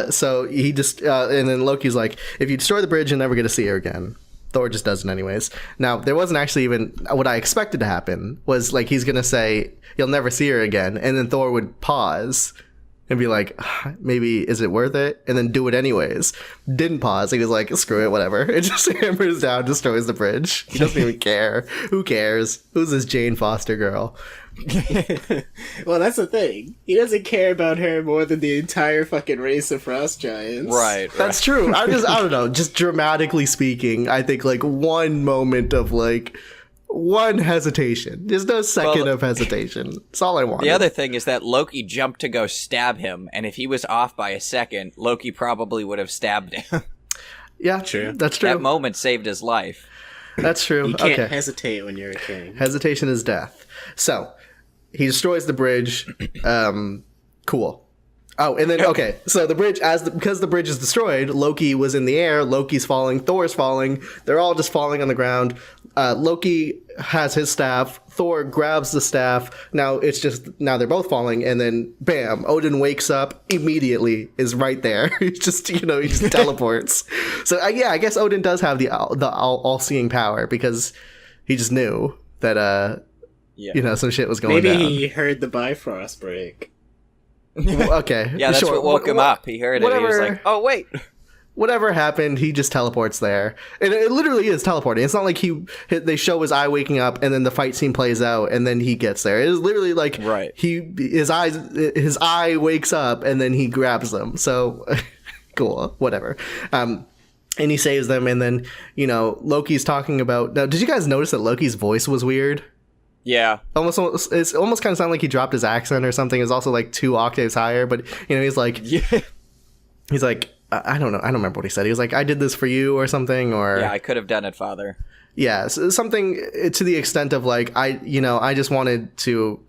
So he just and then Loki's like, "If you destroy the bridge, you'll never get to see her again." Thor just does it anyways. Now, there wasn't actually even what I expected to happen was like he's gonna say, "You'll never see her again," and then Thor would pause and be like, "Maybe is it worth it?" and then do it anyways. Didn't pause. He was like, "Screw it, whatever." It just hammers down, destroys the bridge. He doesn't even care. Who cares? Who's this Jane Foster girl? Well, that's the thing. He doesn't care about her more than the entire fucking race of frost giants. Right. That's true. I don't know. Just dramatically speaking, I think like one moment of like one hesitation. There's no second of hesitation. That's all I want. The other thing is that Loki jumped to go stab him, and if he was off by a second, Loki probably would have stabbed him. Yeah, True. That's true. That moment saved his life. That's true. You can't Okay. hesitate when you're a king. Hesitation is death. So he destroys the bridge. Cool. Oh, and then okay. So the bridge, because the bridge is destroyed, Loki was in the air. Loki's falling. Thor's falling. They're all just falling on the ground. Loki has his staff. Thor grabs the staff. Now they're both falling, and then bam! Odin wakes up immediately. Is right there. He just teleports. So I guess Odin does have the all-seeing power because he just knew that some shit was going Maybe down. he heard the Bifrost break. Okay. Yeah, that's sure. what woke him up. He heard it. And he was like, "Oh wait." Whatever happened, he just teleports there. And it literally is teleporting. It's not like they show his eye waking up and then the fight scene plays out and then he gets there. It is literally like Right. his eye wakes up and then he grabs them. So cool, whatever. And he saves them, and then Loki's talking about. Now, did you guys notice that Loki's voice was weird? Yeah. It's almost kind of sounded like he dropped his accent or something. It's also like 2 octaves higher, but he's like. Yeah. He's like, I don't know. I don't remember what he said. He was like, "I did this for you" or something, or Yeah, I could have done it, Father. yeah, something to the extent of like, I just wanted to,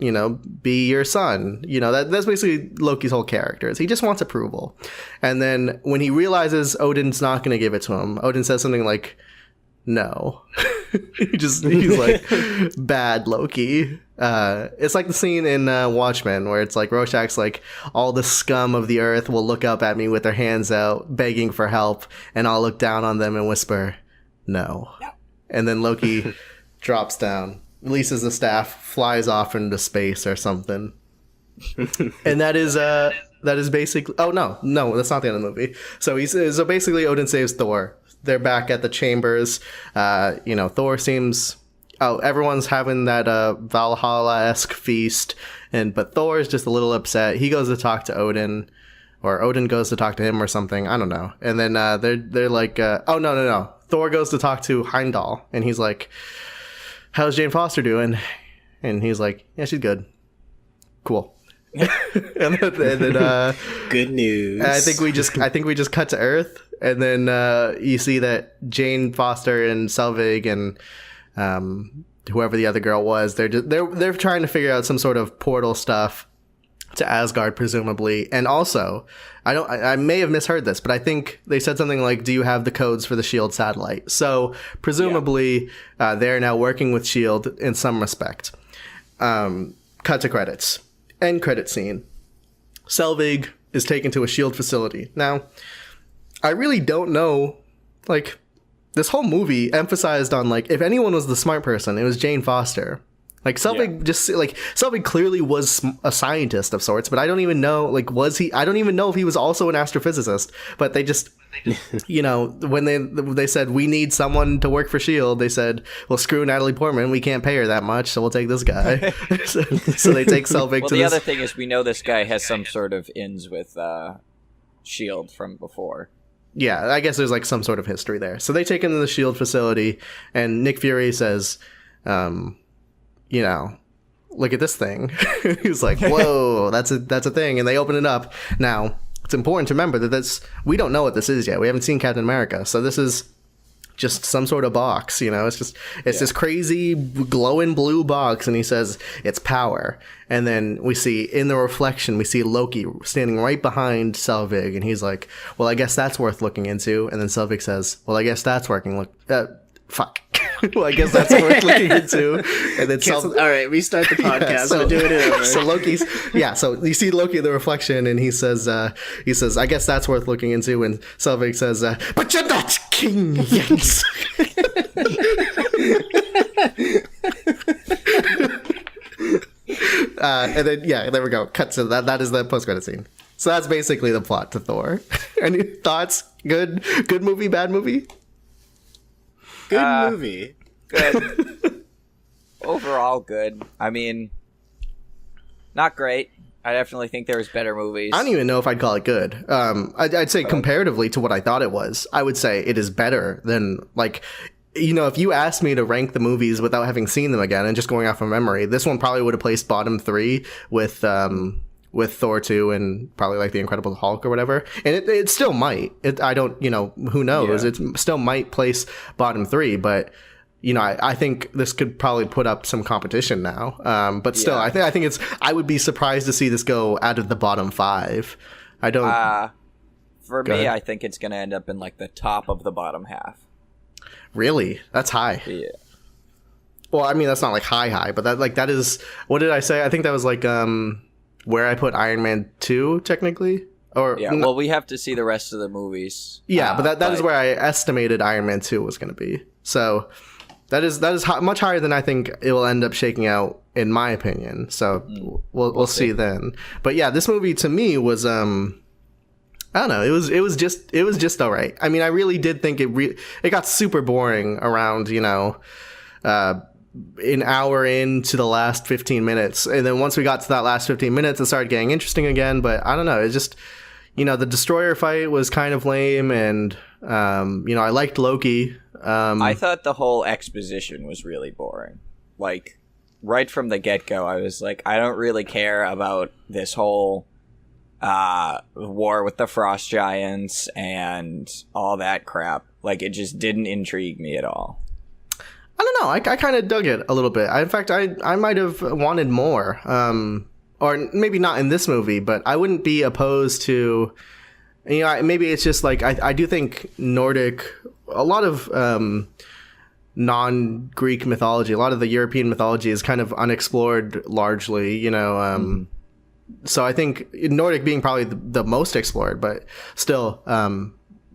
be your son. That's basically Loki's whole character. Is he just wants approval. And then when he realizes Odin's not going to give it to him, Odin says something like, "No." He's like, "Bad Loki." It's like the scene in Watchmen where it's like Rorschach's like, "All the scum of the earth will look up at me with their hands out, begging for help, and I'll look down on them and whisper, 'No.'" And then Loki drops down, releases the staff, flies off into space or something. And that is basically. Oh no, that's not the end of the movie. So basically Odin saves Thor. They're back at the chambers. Thor seems. Oh, everyone's having that Valhalla-esque feast, but Thor is just a little upset. He goes to talk to Odin, or Odin goes to talk to him, or something. I don't know. And then they're like, "Oh no. Thor goes to talk to Heimdall, and he's like, 'How's Jane Foster doing?' And he's like, 'Yeah, she's good.'" Cool. and then good news. I think we just cut to Earth, and then you see that Jane Foster and Selvig and whoever the other girl was, they're trying to figure out some sort of portal stuff to Asgard, presumably. And also, I may have misheard this, but I think they said something like, "Do you have the codes for the S.H.I.E.L.D. satellite?" So presumably, they're now working with S.H.I.E.L.D. in some respect. Cut to credits. End credit scene. Selvig is taken to a S.H.I.E.L.D. facility. Now, I really don't know, like, this whole movie emphasized on, like, if anyone was the smart person, it was Jane Foster. Like, Selvig Selvig clearly was a scientist of sorts, but I don't even know, like, was he? I don't even know if he was also an astrophysicist. But they just, when they said, "We need someone to work for S.H.I.E.L.D., they said, "Well, screw Natalie Portman. We can't pay her that much, so we'll take this guy." so they take Selvig to the other thing is, we know this guy has some sort of ins with S.H.I.E.D. from before. Yeah, I guess there's, like, some sort of history there. So they take him to the S.H.I.E.L.D. facility, and Nick Fury says, "Look at this thing." He was like, "Whoa, that's a thing." And they open it up. Now, it's important to remember that we don't know what this is yet. We haven't seen Captain America. So this is just some sort of box, it's this crazy glowing blue box, and he says it's power. And then we see in the reflection, we see Loki standing right behind Selvig, and he's like, "Well, I guess that's worth looking into." And then Selvig says, "Well, I guess that's fuck." Well, I guess that's worth looking into. And then all right, restart the podcast. We're doing it over. So Loki's so you see Loki in the reflection, and he says, "I guess that's worth looking into." And Selvig says, "But you're not King Jens." And then there we go. Cut to that. That is the post-credit scene. So that's basically the plot to Thor. Any thoughts? Good movie, bad movie? Good movie. Good. Overall, good. I mean, not great. I definitely think there was better movies. I don't even know if I'd call it good. I'd say comparatively to what I thought it was, I would say it is better than, like, if you asked me to rank the movies without having seen them again and just going off of memory, this one probably would have placed bottom 3 with Thor 2 and probably like the Incredible Hulk or whatever. And it still might. I don't, who knows? Yeah. It still might place bottom 3, but I think this could probably put up some competition now. But still, I think I would be surprised to see this go out of the bottom 5. I don't. For me, I think it's going to end up in like the top of the bottom half. Really? That's high. Yeah. Well, I mean, that's not like high, but that is. What did I say? I think that was like where I put Iron Man 2 technically. Or well, we have to see the rest of the movies. Yeah, but that is where I estimated Iron Man 2 was going to be. So that is much higher than I think it will end up shaking out, in my opinion. So we'll see then. But yeah, this movie to me was I don't know. It was just all right. I mean, I really did think it got super boring around an hour into the last 15 minutes, and then once we got to that last 15 minutes, it started getting interesting again. But I don't know. It just the destroyer fight was kind of lame, and I liked Loki. I thought the whole exposition was really boring. Like right from the get-go, I was like, I don't really care about this whole war with the frost giants and all that crap. Like, it just didn't intrigue me at all. I don't know. I kind of dug it a little bit. In fact, I might have wanted more. Or maybe not in this movie, but I wouldn't be opposed to, maybe it's just like, I do think Nordic, a lot of non-Greek mythology, a lot of the European mythology is kind of unexplored largely, So I think Nordic being probably the most explored, but still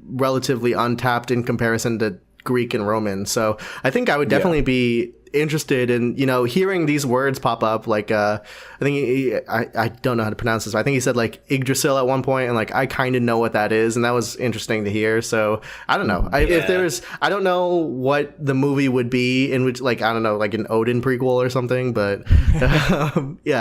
relatively untapped in comparison to Greek and Roman. So I think I would definitely be interested in, hearing these words pop up. Like, I think I don't know how to pronounce this, but I think he said like Yggdrasil at one point, and like I kind of know what that is, and that was interesting to hear. So I don't know. I don't know what the movie would be in which, like, I don't know, like an Odin prequel or something, but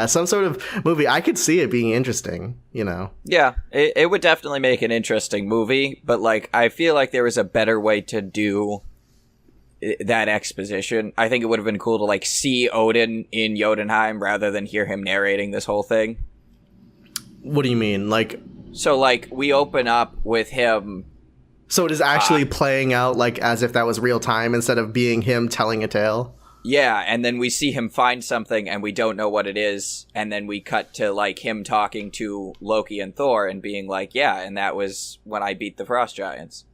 some sort of movie. I could see it being interesting. Yeah, it would definitely make an interesting movie, but like I feel like there was a better way to do that exposition. I think it would have been cool to like see Odin in Jotunheim rather than hear him narrating this whole thing. What do you mean? Like, so like we open up with him. So it is actually playing out like as if that was real time instead of being him telling a tale. Yeah, and then we see him find something and we don't know what it is, and then we cut to like him talking to Loki and Thor and being like, yeah, and that was when I beat the frost giants.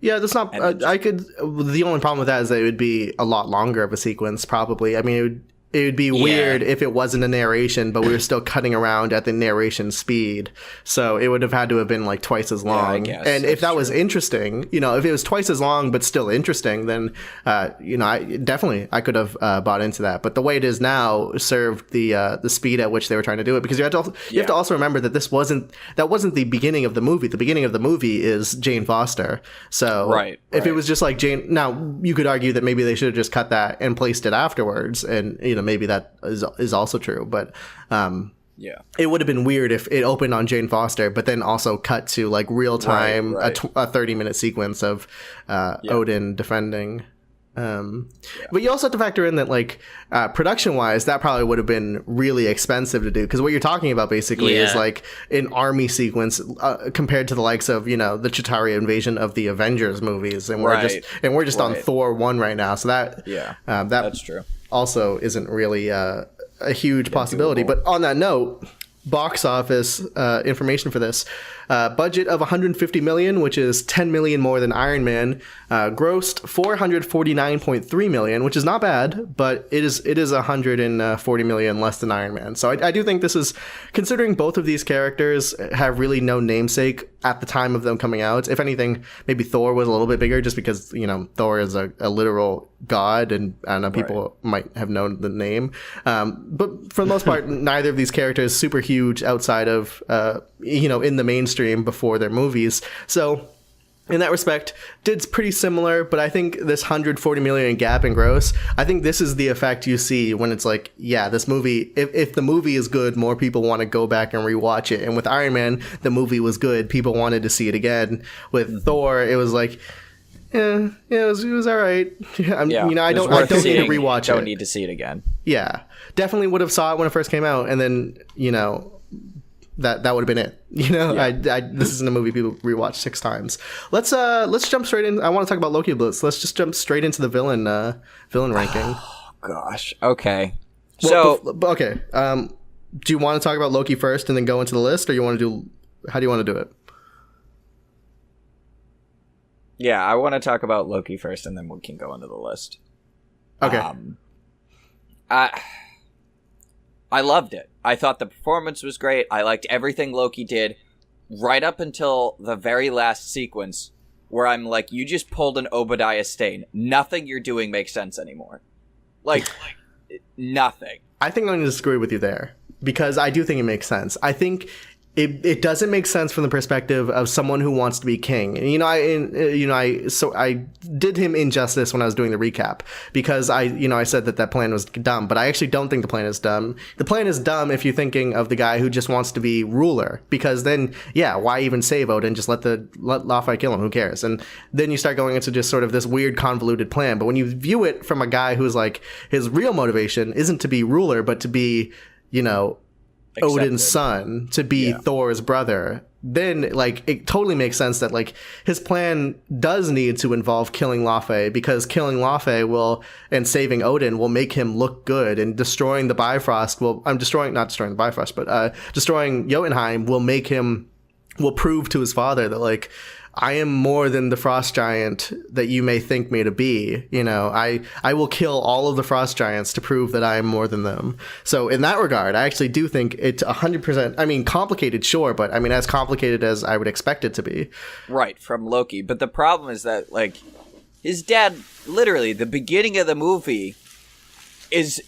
Yeah, that's not. The only problem with that is that it would be a lot longer of a sequence, probably. I mean, it would be weird if it wasn't a narration, but we were still cutting around at the narration speed. So it would have had to have been like twice as long. I guess, and if that was interesting, if it was twice as long but still interesting, then I could have bought into that. But the way it is now served the speed at which they were trying to do it, because you have to also remember that that wasn't the beginning of the movie. The beginning of the movie is Jane Foster. So if it was just like Jane, now you could argue that maybe they should have just cut that and placed it afterwards, and maybe that is also true, but it would have been weird if it opened on Jane Foster, but then also cut to like real time a 30-minute sequence of Odin defending. But you also have to factor in that like production wise, that probably would have been really expensive to do, because what you're talking about basically is like an army sequence compared to the likes of the Chitauri invasion of the Avengers movies, and we're just on Thor 1 right now, so that's true. Also isn't really a huge possibility. Doable. But on that note, box office information for this, budget of $150 million, which is $10 million more than Iron Man, grossed $449.3 million, which is not bad, but it is $140 million less than Iron Man. So I do think this is, considering both of these characters have really no namesake at the time of them coming out. If anything, maybe Thor was a little bit bigger, just because Thor is a literal god, and I don't know, people might have known the name. But for the most part, neither of these characters super huge outside of in the mainstream before their movies. So in that respect, did pretty similar, but I think this $140 million gap in gross, I think this is the effect you see when it's like, this movie, if the movie is good, more people want to go back and rewatch it. And with Iron Man, the movie was good, people wanted to see it again. With Thor, it was like, it was all right. I don't need to rewatch it. Don't need to see it again. Yeah, definitely would have saw it when it first came out, and then that would have been it. This isn't a movie people rewatch 6 times. Let's jump straight in. I want to talk about Loki Blitz. Let's just jump straight into the villain ranking. Oh gosh. Okay. Okay. Do you want to talk about Loki first and then go into the list, or how do you want to do it? Yeah, I want to talk about Loki first, and then we can go into the list. Okay. I loved it. I thought the performance was great. I liked everything Loki did, right up until the very last sequence, where I'm like, you just pulled an Obadiah Stane. Nothing you're doing makes sense anymore. Like, nothing. I think I'm going to disagree with you there, because I do think it makes sense. I think it doesn't make sense from the perspective of someone who wants to be king. And, I did him injustice when I was doing the recap, because I said that plan was dumb, but I actually don't think the plan is dumb. The plan is dumb if you're thinking of the guy who just wants to be ruler, because then, why even save Odin? Just let Laufey kill him. Who cares? And then you start going into just sort of this weird convoluted plan. But when you view it from a guy who's like, his real motivation isn't to be ruler, but to be, Odin's son to be Thor's brother, then like it totally makes sense that like his plan does need to involve killing Laufey, because killing Laufey and saving Odin will make him look good, and destroying the Bifrost not destroying the Bifrost, but destroying Jotunheim will prove to his father that like, I am more than the frost giant that you may think me to be. You know, I will kill all of the frost giants to prove that I am more than them. So in that regard, I actually do think it's 100%. I mean, complicated, sure, but I mean, as complicated as I would expect it to be. Right, from Loki. But the problem is that, like, his dad, literally, the beginning of the movie is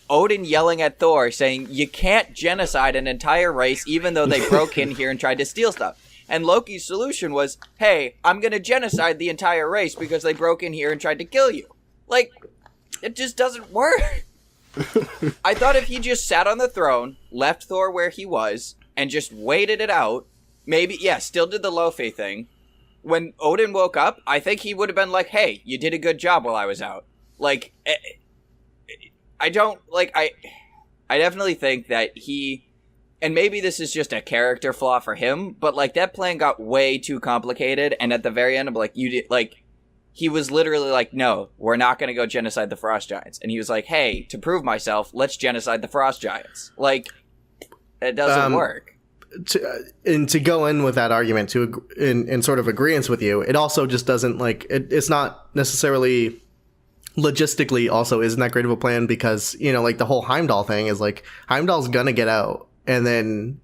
Odin yelling at Thor saying, you can't genocide an entire race even though they broke in here and tried to steal stuff. And Loki's solution was, hey, I'm going to genocide the entire race because they broke in here and tried to kill you. Like, it just doesn't work. I thought if he just sat on the throne, left Thor where he was, and just waited it out, maybe, still did the Laufey thing. When Odin woke up, I think he would have been like, hey, you did a good job while I was out. Like, I definitely think that and maybe this is just a character flaw for him, but like that plan got way too complicated, and at the very end, he was literally like, no, we're not going to go genocide the Frost Giants. And he was like, hey, to prove myself, let's genocide the Frost Giants. Like, it doesn't work. To go in with that argument in sort of agreeance with you, it also just doesn't like, it's not necessarily logistically also isn't that great of a plan, because, you know, like the whole Heimdall thing is like, Heimdall's going to get out. And then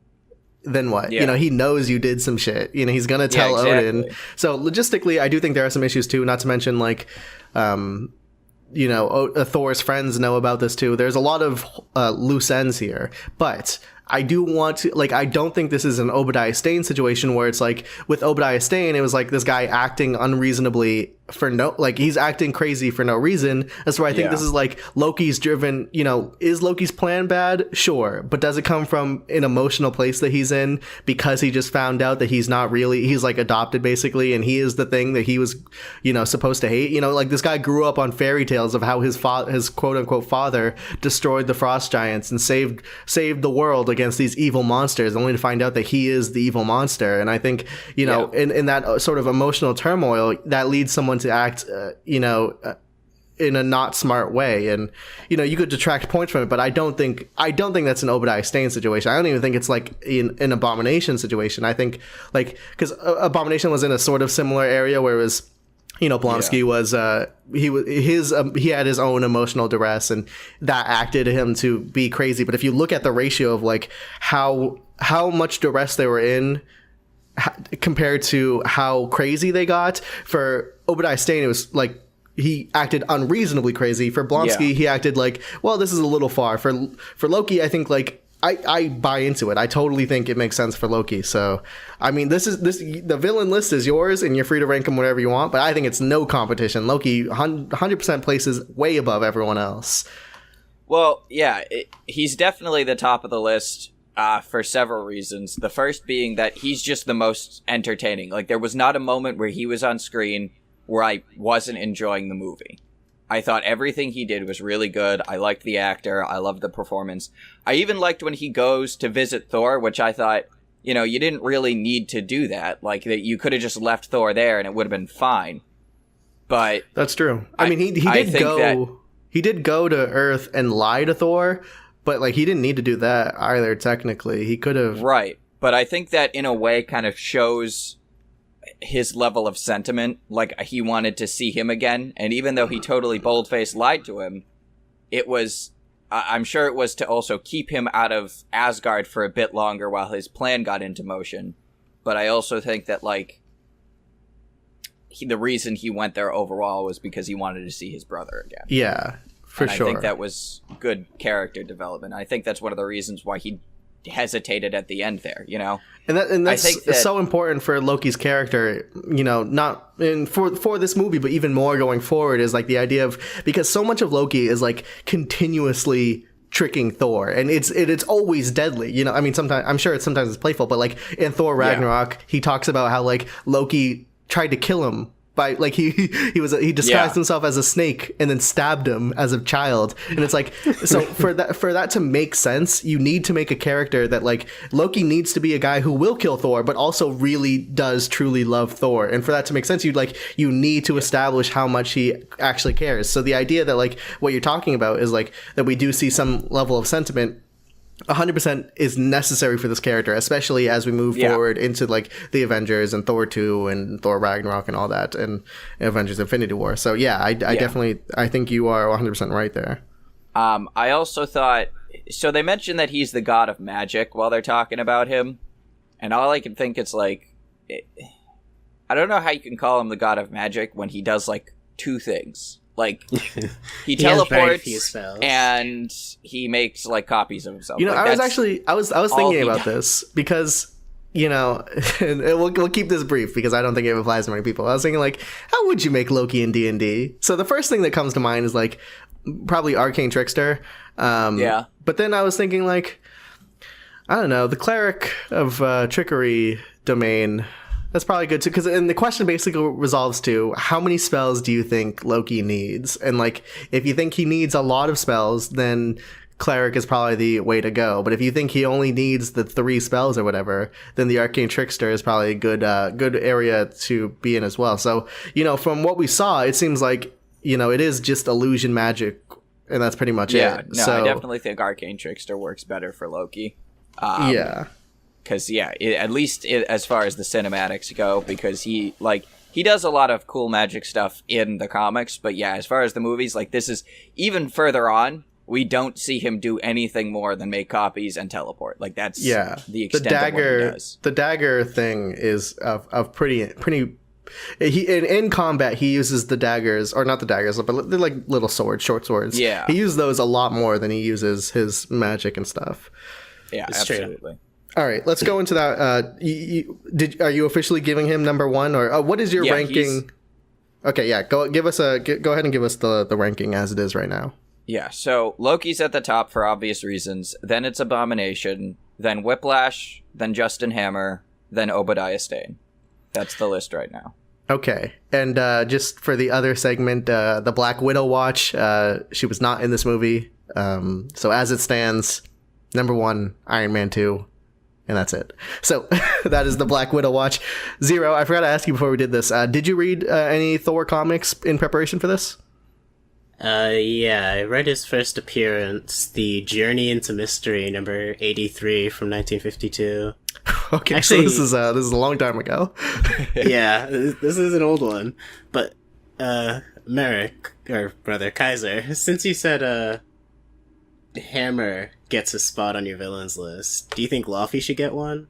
what? Yeah. You know, he knows you did some shit. You know, he's gonna tell Odin. So logistically, I do think there are some issues too. Not to mention, like, you know, Thor's friends know about this too. There's a lot of loose ends here, but I do want to, like, I don't think this is an Obadiah Stane situation where it's like with Obadiah Stane, it was like this guy acting unreasonably he's acting crazy for no reason. That's why I think this is like Loki's driven, you know, is Loki's plan bad? Sure. But does it come from an emotional place that he's in because he just found out that he's like adopted basically, and he is the thing that he was, you know, supposed to hate? You know, like this guy grew up on fairy tales of how his quote unquote father destroyed the frost giants and saved the world against these evil monsters, only to find out that he is the evil monster. And I think, you know, in that sort of emotional turmoil, that leads someone to act, you know, in a not smart way. And, you know, you could detract points from it, but I don't think that's an Obadiah Stane situation. I don't even think it's like an Abomination situation. I think, like, because Abomination was in a sort of similar area where it was, you know, Blonsky was he had his own emotional duress, and that acted him to be crazy. But if you look at the ratio of like how much duress they were in compared to how crazy they got, for Obadiah Stane, it was like he acted unreasonably crazy. For Blonsky, he acted like, well, this is a little far. For Loki, I think like I buy into it. I totally think it makes sense for Loki. So, I mean, the villain list is yours, and you're free to rank them whatever you want, but I think it's no competition. Loki 100% places way above everyone else. Well, yeah, he's definitely the top of the list for several reasons. The first being that he's just the most entertaining. Like, there was not a moment where he was on screen where I wasn't enjoying the movie. I thought everything he did was really good. I liked the actor. I loved the performance. I even liked when he goes to visit Thor, which I thought, you know, you didn't really need to do that. Like, that you could have just left Thor there and it would have been fine. But that's true. I mean, he did go to Earth and lie to Thor, but like he didn't need to do that either. Technically, he could have. Right, but I think that in a way kind of shows his level of sentiment. Like, he wanted to see him again, and even though he totally bold-faced lied to him, it was, I'm sure it was to also keep him out of Asgard for a bit longer while his plan got into motion. But I also think that, like, the reason he went there overall was because he wanted to see his brother again. Yeah, for sure. I think that was good character development. I think that's one of the reasons why he hesitated at the end there, you know? And that's so important for Loki's character, you know, not for this movie, but even more going forward, is like the idea of, because so much of Loki is like continuously tricking Thor, and it's always deadly, you know. I mean, sometimes it's playful, but like in Thor Ragnarok, he talks about how like Loki tried to kill him by like he disguised himself as a snake and then stabbed him as a child. And it's like, so for that to make sense, you need to make a character that like Loki needs to be a guy who will kill Thor, but also really does truly love Thor. And for that to make sense, you need to establish how much he actually cares. So the idea that like what you're talking about is like that we do see some level of sentiment 100% is necessary for this character, especially as we move forward into like the Avengers and Thor 2 and Thor Ragnarok and all that, and Avengers Infinity War. So I definitely, I think you are 100% right there. I also thought, so they mentioned that he's the god of magic while they're talking about him, and all I can think is like, I don't know how you can call him the god of magic when he does like two things. Like, he teleports and he makes like copies of himself. You know, like, I was thinking about this because, you know, and we'll keep this brief because I don't think it applies to many people. I was thinking like, how would you make Loki in D&D? So the first thing that comes to mind is like probably Arcane Trickster. But then I was thinking like, I don't know, the cleric of trickery domain. That's probably good too, because the question basically resolves to how many spells do you think Loki needs? And like, if you think he needs a lot of spells, then cleric is probably the way to go. But if you think he only needs the 3 spells or whatever, then the arcane trickster is probably a good area to be in as well. So, you know, from what we saw, it seems like, you know, it is just illusion magic, and that's pretty much it. No, I definitely think arcane trickster works better for Loki. Because at least as far as the cinematics go, because he does a lot of cool magic stuff in the comics, but as far as the movies, like this is even further on. We don't see him do anything more than make copies and teleport. Like that's the extent of what he does. The dagger thing is of pretty. In combat, he uses the daggers, or not the daggers, but they're like little swords, short swords. Yeah, he uses those a lot more than he uses his magic and stuff. Yeah, it's absolutely. True. All right, let's go into that. Are you officially giving him number 1, or what is your ranking? Okay, go ahead and give us the ranking as it is right now. Yeah, so Loki's at the top for obvious reasons. Then it's Abomination, then Whiplash, then Justin Hammer, then Obadiah Stane. That's the list right now. Okay, and just for the other segment, the Black Widow watch. She was not in this movie, so as it stands, number 1, Iron Man 2. And that's it. So that is the Black Widow watch. Zero, I forgot to ask you before we did this. Did you read any Thor comics in preparation for this? I read his first appearance, The Journey into Mystery, number 83 from 1952. Okay, actually, so this is a long time ago. Yeah, this is an old one. But Merrick, or brother Kaiser, since you said Hammer gets a spot on your villains list, do you think Luffy should get one?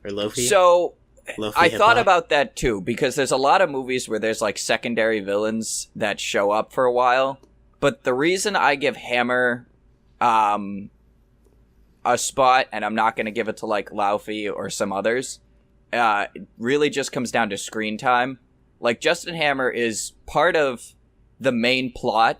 Or Lofi? So, Lofi I thought about that too, because there's a lot of movies where there's like secondary villains that show up for a while. But the reason I give Hammer a spot, and I'm not going to give it to like Luffy or some others, really just comes down to screen time. Like, Justin Hammer is part of the main plot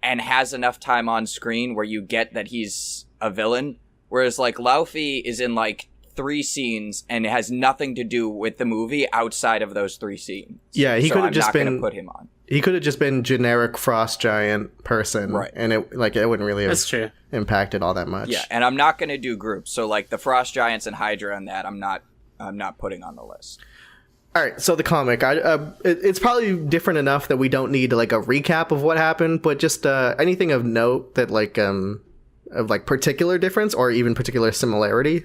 and has enough time on screen where you get that he's a villain, whereas like Luffy is in like 3 scenes and has nothing to do with the movie outside of those 3 scenes. Yeah, he could have just been. Put him on. He could have just been generic frost giant person, right? And it wouldn't really have impacted all that much. Yeah, and I'm not going to do groups. So like the frost giants and Hydra and that, I'm not putting on the list. All right, so the comic, it's probably different enough that we don't need like a recap of what happened, but just anything of note that like of like particular difference or even particular similarity.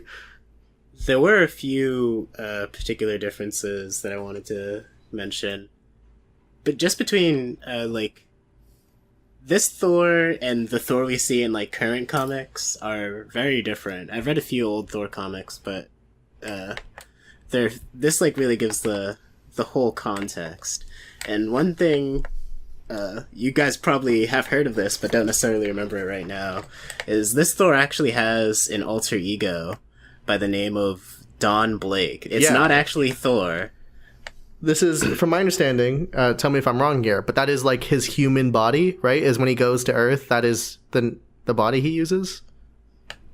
There were a few particular differences that I wanted to mention, but just between like this Thor and the Thor we see in like current comics are very different. I've read a few old Thor comics, but this like really gives the whole context. And one thing you guys probably have heard of this but don't necessarily remember it right now is this Thor actually has an alter ego by the name of Don Blake. It's not actually Thor. This is, from my understanding, tell me if I'm wrong here, but that is like his human body, right? Is when he goes to Earth, that is the body he uses?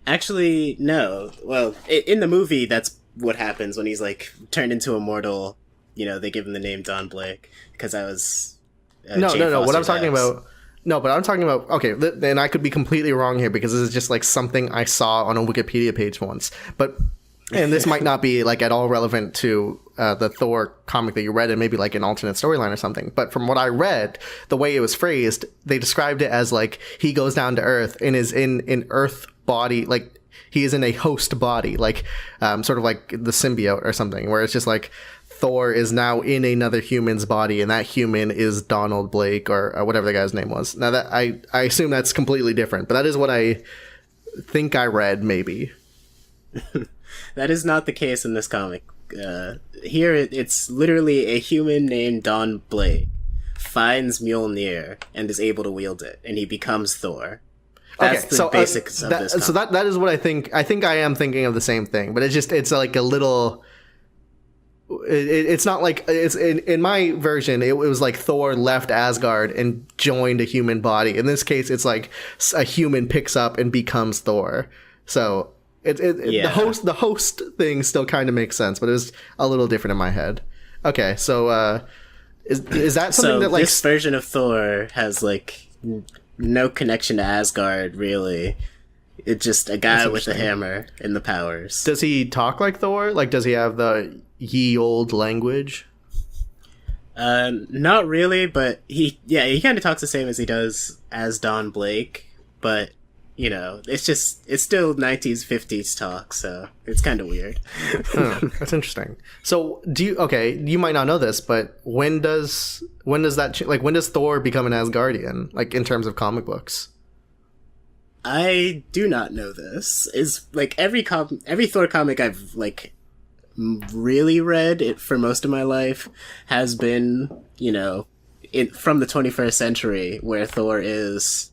Actually, no. Well, in the movie, that's what happens when he's like turned into a mortal. they give him the name Don Blake because I was No. Jane What I'm Foster's talking ex. about. No, but I'm talking about. Okay, then I could be completely wrong here because this is just like something I saw on a Wikipedia page once. And this might not be like at all relevant to the Thor comic that you read, and maybe like an alternate storyline or something. But from what I read, the way it was phrased, they described it as like he goes down to Earth and is in Earth body, like he is in a host body, like sort of like the symbiote or something, where it's just like Thor is now in another human's body, and that human is Donald Blake or whatever the guy's name was. Now that I assume that's completely different, but that is what I think I read, maybe. That is not the case in this comic. Here, it's literally a human named Don Blake finds Mjolnir and is able to wield it, and he becomes Thor. That's the basics of this comic. So that is what I think. I think I am thinking of the same thing, but it's like a little. It's not like it's in my version. It was like Thor left Asgard and joined a human body. In this case, it's like a human picks up and becomes Thor. So the host thing still kind of makes sense, but it was a little different in my head. Okay, so is that something that like this version of Thor has like no connection to Asgard really? It's just a guy with a hammer and the powers. Does he talk like Thor? Like, does he have the ye old language? Not really, but he kind of talks the same as he does as Don Blake, but it's still 90s, 50s talk, so it's kind of weird. That's interesting. So you might not know this, but when does Thor become an Asgardian, like in terms of comic books? I do not know this. Is like every Thor comic I've like really read it for most of my life has been, from the 21st century where Thor is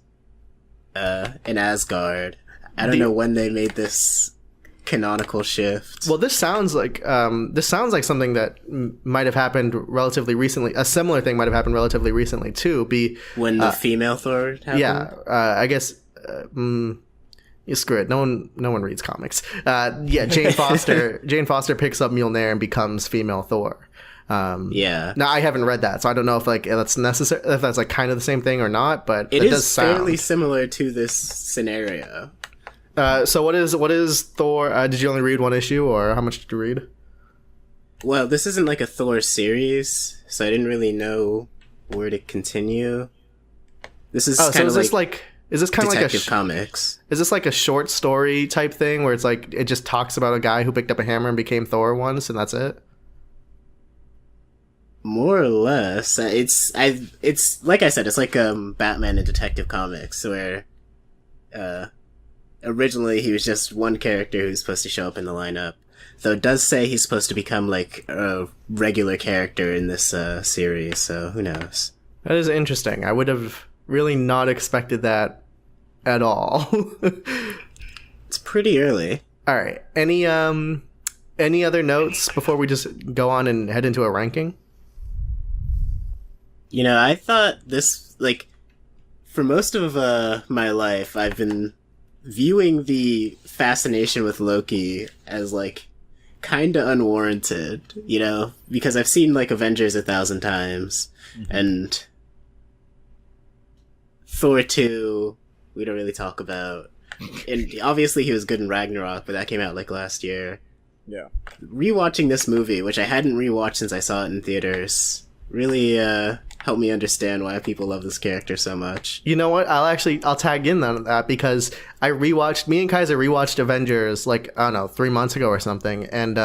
in Asgard. I don't know when they made this canonical shift. Well, this sounds like something that might have happened relatively recently. A similar thing might have happened relatively recently too. When the female Thor happened? Yeah, I guess. You screw it. No one reads comics. Jane Foster picks up Mjolnir and becomes female Thor. Yeah. Now I haven't read that, so I don't know if like that's necessary, if that's like kind of the same thing or not. But it does sound fairly similar to this scenario. So what is Thor? Did you only read one issue, or how much did you read? Well, this isn't like a Thor series, so I didn't really know where to continue. This is kind of is this kind of like a comics? Is this like a short story type thing where it's like it just talks about a guy who picked up a hammer and became Thor once, and that's it? More or less. It's like I said, it's like Batman and Detective Comics, where originally he was just one character who's supposed to show up in the lineup. Though it does say he's supposed to become like a regular character in this series, so who knows? That is interesting. I would have really not expected that at all. It's pretty early. All right. Any other notes before we just go on and head into a ranking? I thought this, like, for most of my life, I've been viewing the fascination with Loki as, like, kind of unwarranted, because I've seen, like, Avengers 1,000 times, and Thor 2, we don't really talk about. And obviously he was good in Ragnarok, but that came out, like, last year. Yeah. Rewatching this movie, which I hadn't rewatched since I saw it in theaters, really helped me understand why people love this character so much. You know what? I'll tag in on that because me and Kaiser rewatched Avengers like, I don't know, 3 months ago or something, and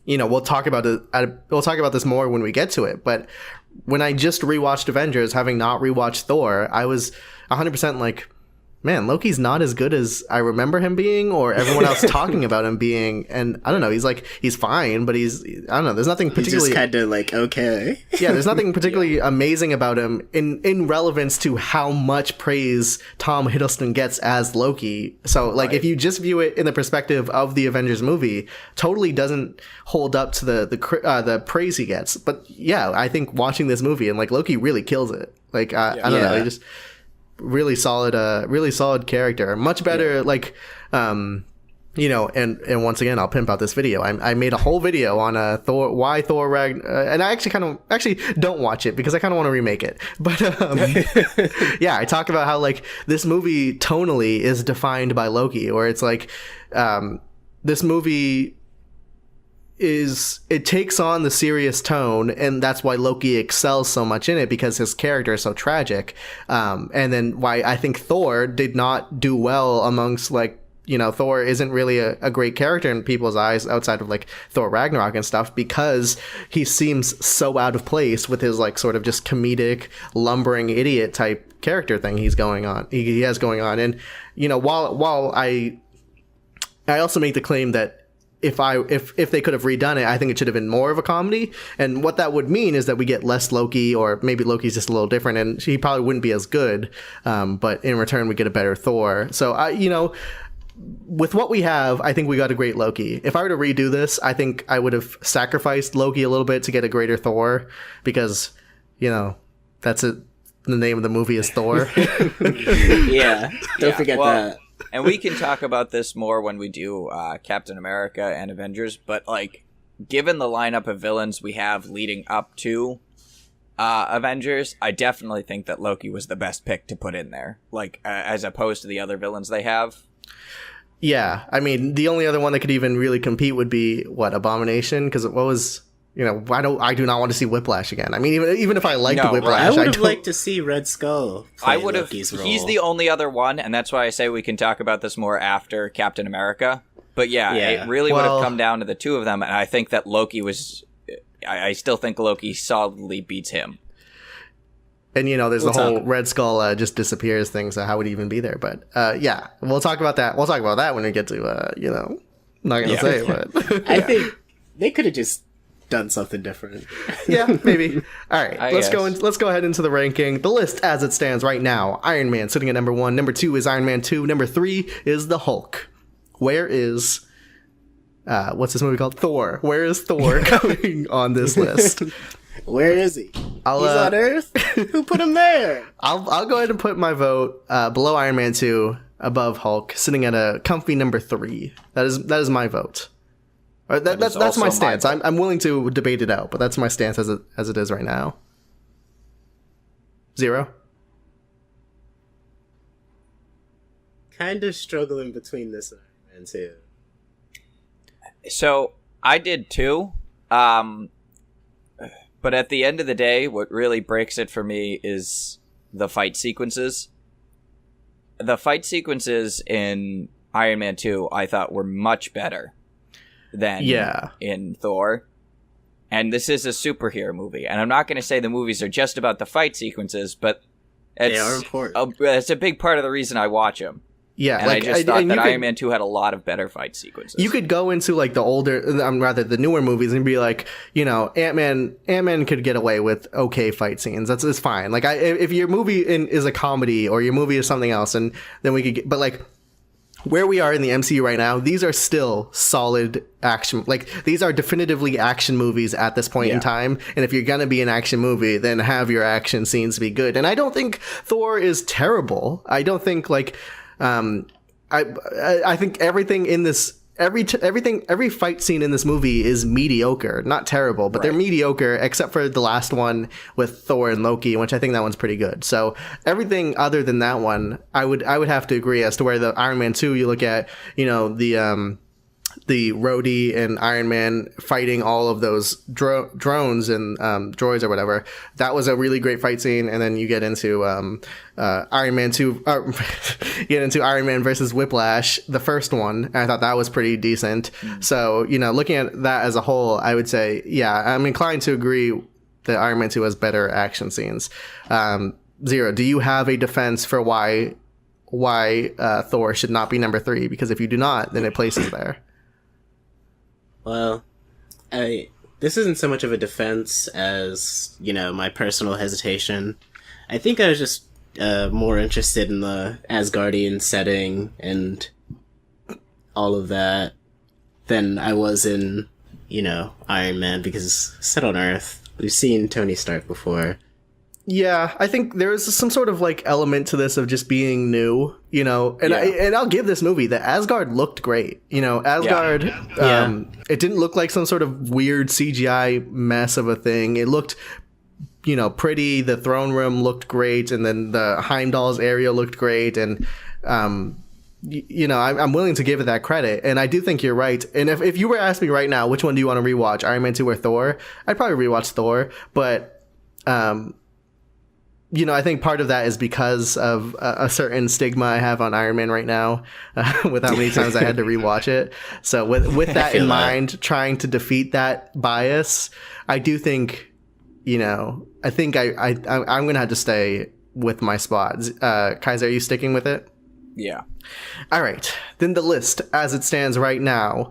we'll talk about it. We'll talk about this more when we get to it. But when I just rewatched Avengers, having not rewatched Thor, I was 100% like, man, Loki's not as good as I remember him being, or everyone else talking about him being. And I don't know, he's fine, but I don't know, there's nothing particularly. He's just kind of like, okay. Yeah, there's nothing particularly amazing about him in relevance to how much praise Tom Hiddleston gets as Loki. So, like, if you just view it in the perspective of the Avengers movie, totally doesn't hold up to the praise he gets. But yeah, I think watching this movie and like Loki really kills it. Like, I don't know, he just. Really solid character. Much better, and once again, I'll pimp out this video. I made a whole video on Thor, why Thor and I actually don't watch it because I kind of want to remake it. But yeah, I talk about how like this movie tonally is defined by Loki, or it's like this movie it takes on the serious tone, and that's why Loki excels so much in it, because his character is so tragic. And then why I think Thor did not do well amongst like, Thor isn't really a great character in people's eyes outside of like Thor Ragnarok and stuff, because he seems so out of place with his like sort of just comedic lumbering idiot type character thing he has going on. And while I also make the claim that if they could have redone it, I think it should have been more of a comedy. And what that would mean is that we get less Loki, or maybe Loki's just a little different and he probably wouldn't be as good. But in return, we get a better Thor. So with what we have, I think we got a great Loki. If I were to redo this, I think I would have sacrificed Loki a little bit to get a greater Thor, because, that's it. The name of the movie is Thor. Yeah, don't forget that. And we can talk about this more when we do Captain America and Avengers, but like, given the lineup of villains we have leading up to Avengers, I definitely think that Loki was the best pick to put in there, like as opposed to the other villains they have. Yeah, I mean, the only other one that could even really compete would be Abomination, because what was I do not want to see Whiplash again. I mean, even if I liked Whiplash, I would have liked to see Red Skull play Loki's role. He's the only other one, and that's why I say we can talk about this more after Captain America. But yeah. It really would have come down to the two of them, and I think that Loki was... I still think Loki solidly beats him. And, there's the whole Red Skull just disappears thing, so how would he even be there? But, yeah, we'll talk about that. We'll talk about that when we get to, not going to say, but... I think they could have just done something different. Yeah, maybe. All right, let's go ahead into the ranking. The list as it stands right now: Iron Man sitting at number 1. Number 2 is Iron Man 2. Number 3 is the Hulk. Where is what's this movie called? Thor. Where is Thor going on this list? Where is he? He's on Earth? Who put him there? I'll go ahead and put my vote below Iron Man 2, above Hulk, sitting at a comfy number 3. That is my vote. That's my stance. I'm willing to debate it out, but that's my stance as it is right now. 0. Kind of struggling between this and Iron Man 2. So I did too, but at the end of the day, what really breaks it for me is the fight sequences. The fight sequences in Iron Man 2, I thought, were much better than in Thor. And this is a superhero movie, and I'm not going to say the movies are just about the fight sequences, but they are important. It's a big part of the reason I watch them. Yeah, and I just thought that Iron Man 2 had a lot of better fight sequences. You could go into like the newer movies and be like, Ant-Man could get away with okay fight scenes. It's fine. Like if your movie is a comedy or your movie is something else, and then we could get, but like where we are in the MCU right now, these are still solid action. Like, these are definitively action movies at this point in time. And if you're going to be an action movie, then have your action scenes be good. And I don't think Thor is terrible. I don't think, like, I think everything in this, every fight scene in this movie is mediocre, not terrible, but they're mediocre except for the last one with Thor and Loki, which I think that one's pretty good. So everything other than that one, I would have to agree. As to where the Iron Man 2, you look at, the Rhodey and Iron Man fighting all of those drones and droids or whatever. That was a really great fight scene. And then you get into Iron Man 2, get into Iron Man versus Whiplash, the first one. And I thought that was pretty decent. So, looking at that as a whole, I would say, I'm inclined to agree that Iron Man 2 has better action scenes. Zero, do you have a defense for why Thor should not be number 3? Because if you do not, then it places there. Well, this isn't so much of a defense as, my personal hesitation. I think I was just more interested in the Asgardian setting and all of that than I was in, Iron Man, because set on Earth, we've seen Tony Stark before. Yeah, I think there is some sort of like element to this of just being new, you know. And I'll give this movie that Asgard looked great. You know, Asgard. It didn't look like some sort of weird CGI mess of a thing. It looked, you know, pretty. The throne room looked great, and then the Heimdall's area looked great, and you know, I'm willing to give it that credit, and I do think you're right. And if you were asking me right now, which one do you want to rewatch, Iron Man 2 or Thor? I'd probably rewatch Thor, but you know, I think part of that is because of a certain stigma I have on Iron Man right now, with how many times I had to rewatch it. So with that in mind, trying to defeat that bias, I do think, you know, I think I'm going to have to stay with my spot. Kaiser, are you sticking with it? Yeah. All right. Then the list as it stands right now.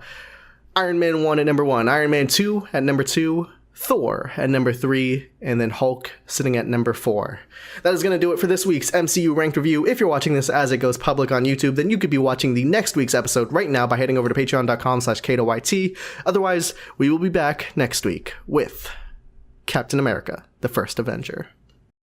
Iron Man 1 at number 1, Iron Man 2 at number 2, Thor at number 3, and then Hulk sitting at number 4. That is going to do it for this week's MCU Ranked Review. If you're watching this as it goes public on YouTube, then you could be watching the next week's episode right now by heading over to patreon.com/KatoYT. Otherwise, we will be back next week with Captain America, the First Avenger.